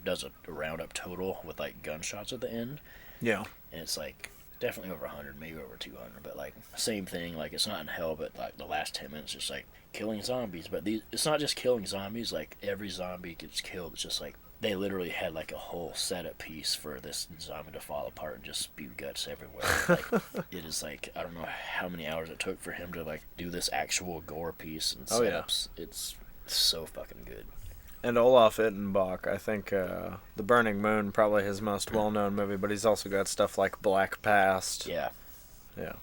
Speaker 4: does a roundup total with like gunshots at the end.
Speaker 3: Yeah.
Speaker 4: And it's like definitely over 100, maybe over 200, but like same thing, like it's not in hell, but like the last 10 minutes just like killing zombies. But it's not just killing zombies, like every zombie gets killed, it's just like they literally had like a whole setup piece for this zombie to fall apart and just spew guts everywhere. Like, it is like, I don't know how many hours it took for him to like do this actual gore piece and setups. It's so fucking good.
Speaker 3: And Olaf Ittenbach, I think The Burning Moon, probably his most well-known movie, but he's also got stuff like Black Past.
Speaker 4: Yeah,
Speaker 3: Yeah,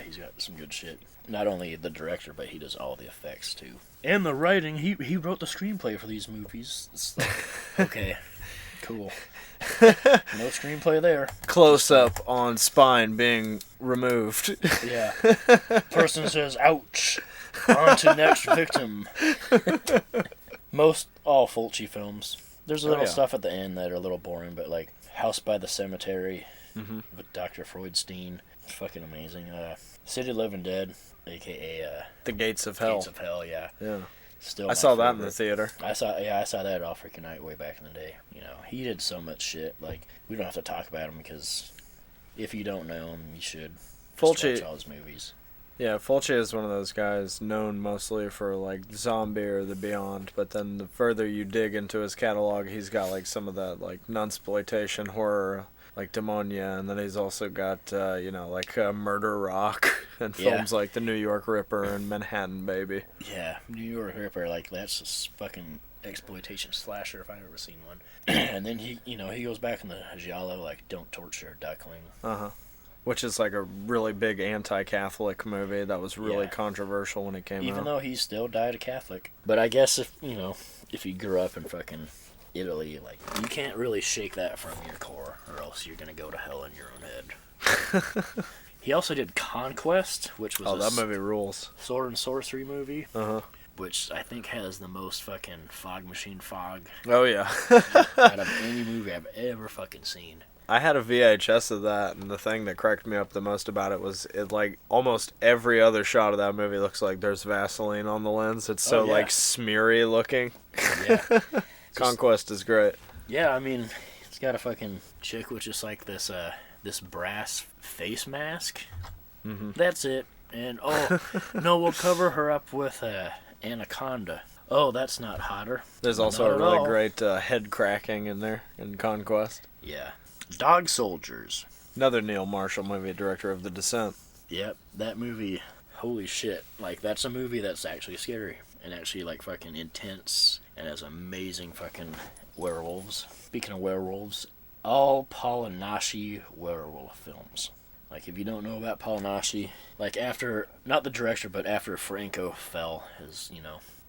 Speaker 4: he's got some good shit. Not only the director, but he does all the effects too. And the writing, he wrote the screenplay for these movies. It's like, okay, cool. No screenplay there.
Speaker 3: Close up on spine being removed.
Speaker 4: Yeah. Person says, ouch. On to next victim. Most all Fulci films. There's a little stuff at the end that are a little boring, but like House by the Cemetery with Dr. Freudstein. It's fucking amazing. City of Living Dead, aka
Speaker 3: The Gates of Hell.
Speaker 4: Gates of Hell, yeah. Still
Speaker 3: I saw that in the theater.
Speaker 4: I saw that at All Freaking Night way back in the day. You know, he did so much shit. Like, we don't have to talk about him because if you don't know him, you should just watch all his movies.
Speaker 3: Yeah, Fulci is one of those guys known mostly for like Zombie or The Beyond, but then the further you dig into his catalog, he's got like some of that like nunsploitation horror, like Demonia, and then he's also got like Murder Rock and films like The New York Ripper and Manhattan Baby.
Speaker 4: Yeah, New York Ripper, like that's a fucking exploitation slasher if I've ever seen one. And then he goes back in the giallo, like Don't Torture a Duckling.
Speaker 3: Which is like a really big anti-Catholic movie that was really controversial when it came out.
Speaker 4: Even though he still died a Catholic. But I guess if you grew up in fucking Italy, like, you can't really shake that from your core, or else you're gonna go to hell in your own head. He also did Conquest, which was
Speaker 3: that movie rules.
Speaker 4: Sword and sorcery movie. Which I think has the most fucking fog machine fog.
Speaker 3: Oh yeah.
Speaker 4: Out of any movie I've ever fucking seen.
Speaker 3: I had a VHS of that, and the thing that cracked me up the most about it was it like almost every other shot of that movie looks like there's Vaseline on the lens. It's so like smeary looking. Yeah. Conquest is great.
Speaker 4: Yeah, I mean, it's got a fucking chick with just like this brass face mask. That's it. And no, we'll cover her up with Anaconda. Oh, that's not hotter.
Speaker 3: There's also a really great head cracking in there in Conquest.
Speaker 4: Yeah. Dog Soldiers.
Speaker 3: Another Neil Marshall movie, director of The Descent.
Speaker 4: Yep, that movie, holy shit. Like, that's a movie that's actually scary. And actually, like, fucking intense. And has amazing fucking werewolves. Speaking of werewolves, all Paul Naschy werewolf films. Like, if you don't know about Paul Naschy, like, after, not the director, but after Franco fell as,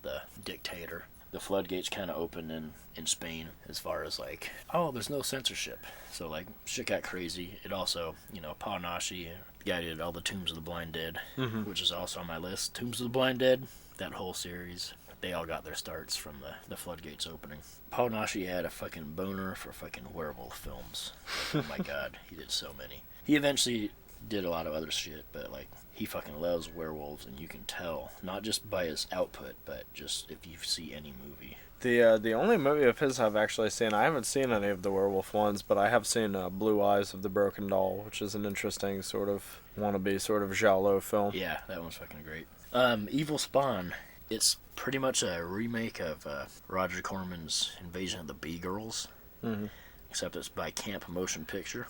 Speaker 4: the dictator, the floodgates kind of opened in Spain as far as like, there's no censorship. So like, shit got crazy. It also, Paul Naschy, the guy who did all the Tombs of the Blind Dead, which is also on my list. Tombs of the Blind Dead, that whole series, they all got their starts from the floodgates opening. Paul Naschy had a fucking boner for fucking werewolf films. Like, oh my god, he did so many. He eventually did a lot of other shit, but like, he fucking loves werewolves, and you can tell, not just by his output, but just if you see any movie.
Speaker 3: The only movie of his I've actually seen, I haven't seen any of the werewolf ones, but I have seen Blue Eyes of the Broken Doll, which is an interesting sort of wannabe sort of giallo film.
Speaker 4: Yeah, that one's fucking great. Evil Spawn, it's pretty much a remake of Roger Corman's Invasion of the Bee-Girls, except it's by Camp Motion Picture.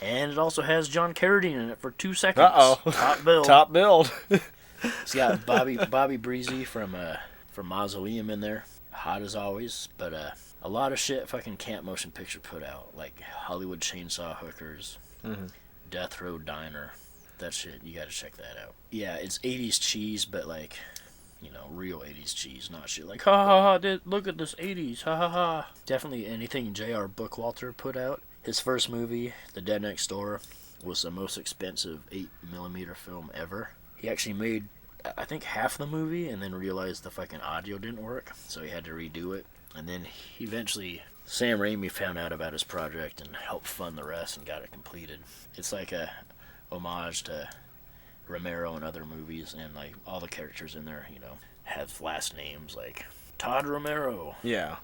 Speaker 4: And it also has John Carradine in it for 2 seconds. Top build.
Speaker 3: Top build.
Speaker 4: It's got Bobby Breezy from Mausoleum in there. Hot as always, but a lot of shit fucking Camp Motion Picture put out, like Hollywood Chainsaw Hookers, Death Row Diner. That shit, you gotta check that out. Yeah, it's 80s cheese, but like, real 80s cheese, not shit like, ha ha ha, look at this 80s, ha ha ha. Definitely anything J.R. Bookwalter put out. His first movie, The Dead Next Door, was the most expensive 8mm film ever. He actually made, I think, half the movie and then realized the fucking audio didn't work, so he had to redo it. And then he eventually, Sam Raimi found out about his project and helped fund the rest and got it completed. It's like a homage to Romero and other movies, and like all the characters in there, have last names like Todd Romero.
Speaker 3: Yeah.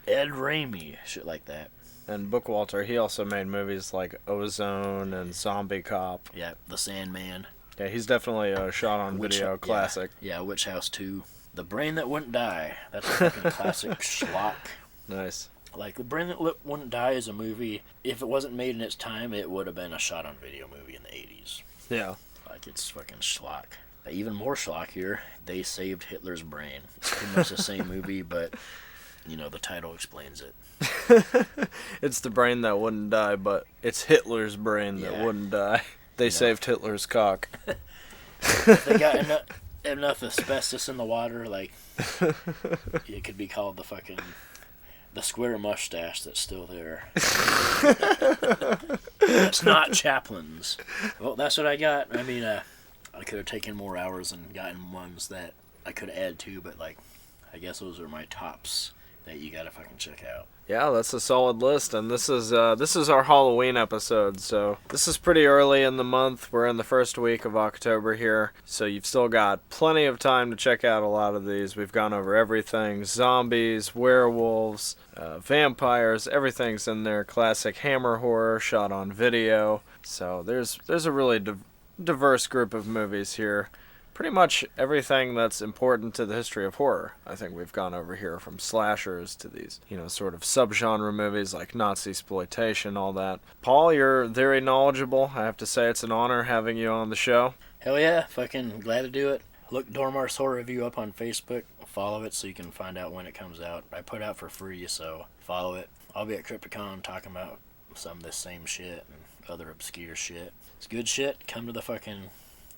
Speaker 4: Ed Raimi, shit like that.
Speaker 3: And Bookwalter, he also made movies like Ozone and Zombie Cop.
Speaker 4: Yeah, The Sandman.
Speaker 3: Yeah, he's definitely a shot-on-video classic.
Speaker 4: Yeah, Witch House 2. The Brain That Wouldn't Die. That's a fucking classic schlock.
Speaker 3: Nice.
Speaker 4: Like, The Brain That Wouldn't Die is a movie, if it wasn't made in its time, it would have been a shot-on-video movie in the 80s.
Speaker 3: Yeah.
Speaker 4: Like, it's fucking schlock. Even more schlock here, They Saved Hitler's Brain. It's pretty much the same movie, but, you know, the title explains it.
Speaker 3: It's the brain that wouldn't die, but it's Hitler's brain that wouldn't die. They saved Hitler's cock.
Speaker 4: If they got enough asbestos in the water, like, it could be called the square mustache that's still there. It's not Chaplin's. Well, that's what I got. I mean, I could have taken more hours and gotten ones that I could add to, but, like, I guess those are my tops that you gotta fucking check out.
Speaker 3: Yeah, that's a solid list, and this is our Halloween episode, so this is pretty early in the month. We're in the first week of October here, so you've still got plenty of time to check out a lot of these. We've gone over everything: zombies, werewolves, vampires, everything's in there. Classic Hammer horror shot on video, so there's a really diverse group of movies here. Pretty much everything that's important to the history of horror, I think we've gone over here, from slashers to these, sort of subgenre movies like Nazi exploitation, all that. Paul, you're very knowledgeable. I have to say it's an honor having you on the show.
Speaker 4: Hell yeah, fucking glad to do it. Look Dormarth's Horror Review up on Facebook. Follow it so you can find out when it comes out. I put it out for free, so follow it. I'll be at Crypticon talking about some of this same shit and other obscure shit. It's good shit. Come to the fucking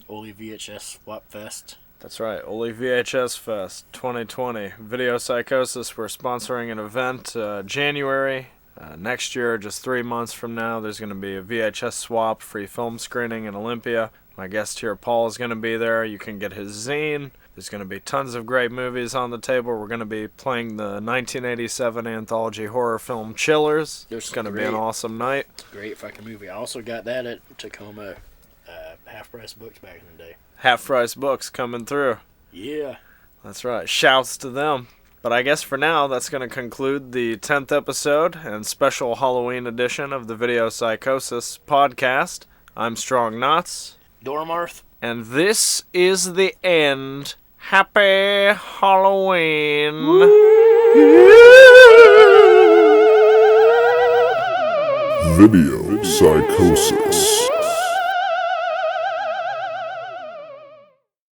Speaker 4: Oli VHS Swap Fest.
Speaker 3: That's right, Oli VHS Fest 2020. Video Psychosis, we're sponsoring an event January. Next year, just 3 months from now, there's going to be a VHS swap free film screening in Olympia. My guest here, Paul, is going to be there. You can get his zine. There's going to be tons of great movies on the table. We're going to be playing the 1987 anthology horror film Chillers. It's going to be an awesome night.
Speaker 4: Great fucking movie. I also got that at Tacoma Half-Price Books back in the day.
Speaker 3: Half-Price Books coming through.
Speaker 4: Yeah.
Speaker 3: That's right. Shouts to them. But I guess for now, that's going to conclude the 10th episode and special Halloween edition of the Video Psychosis podcast. I'm Strong Knots.
Speaker 4: Dormarth.
Speaker 3: And this is the end. Happy Halloween.
Speaker 1: Video Psychosis.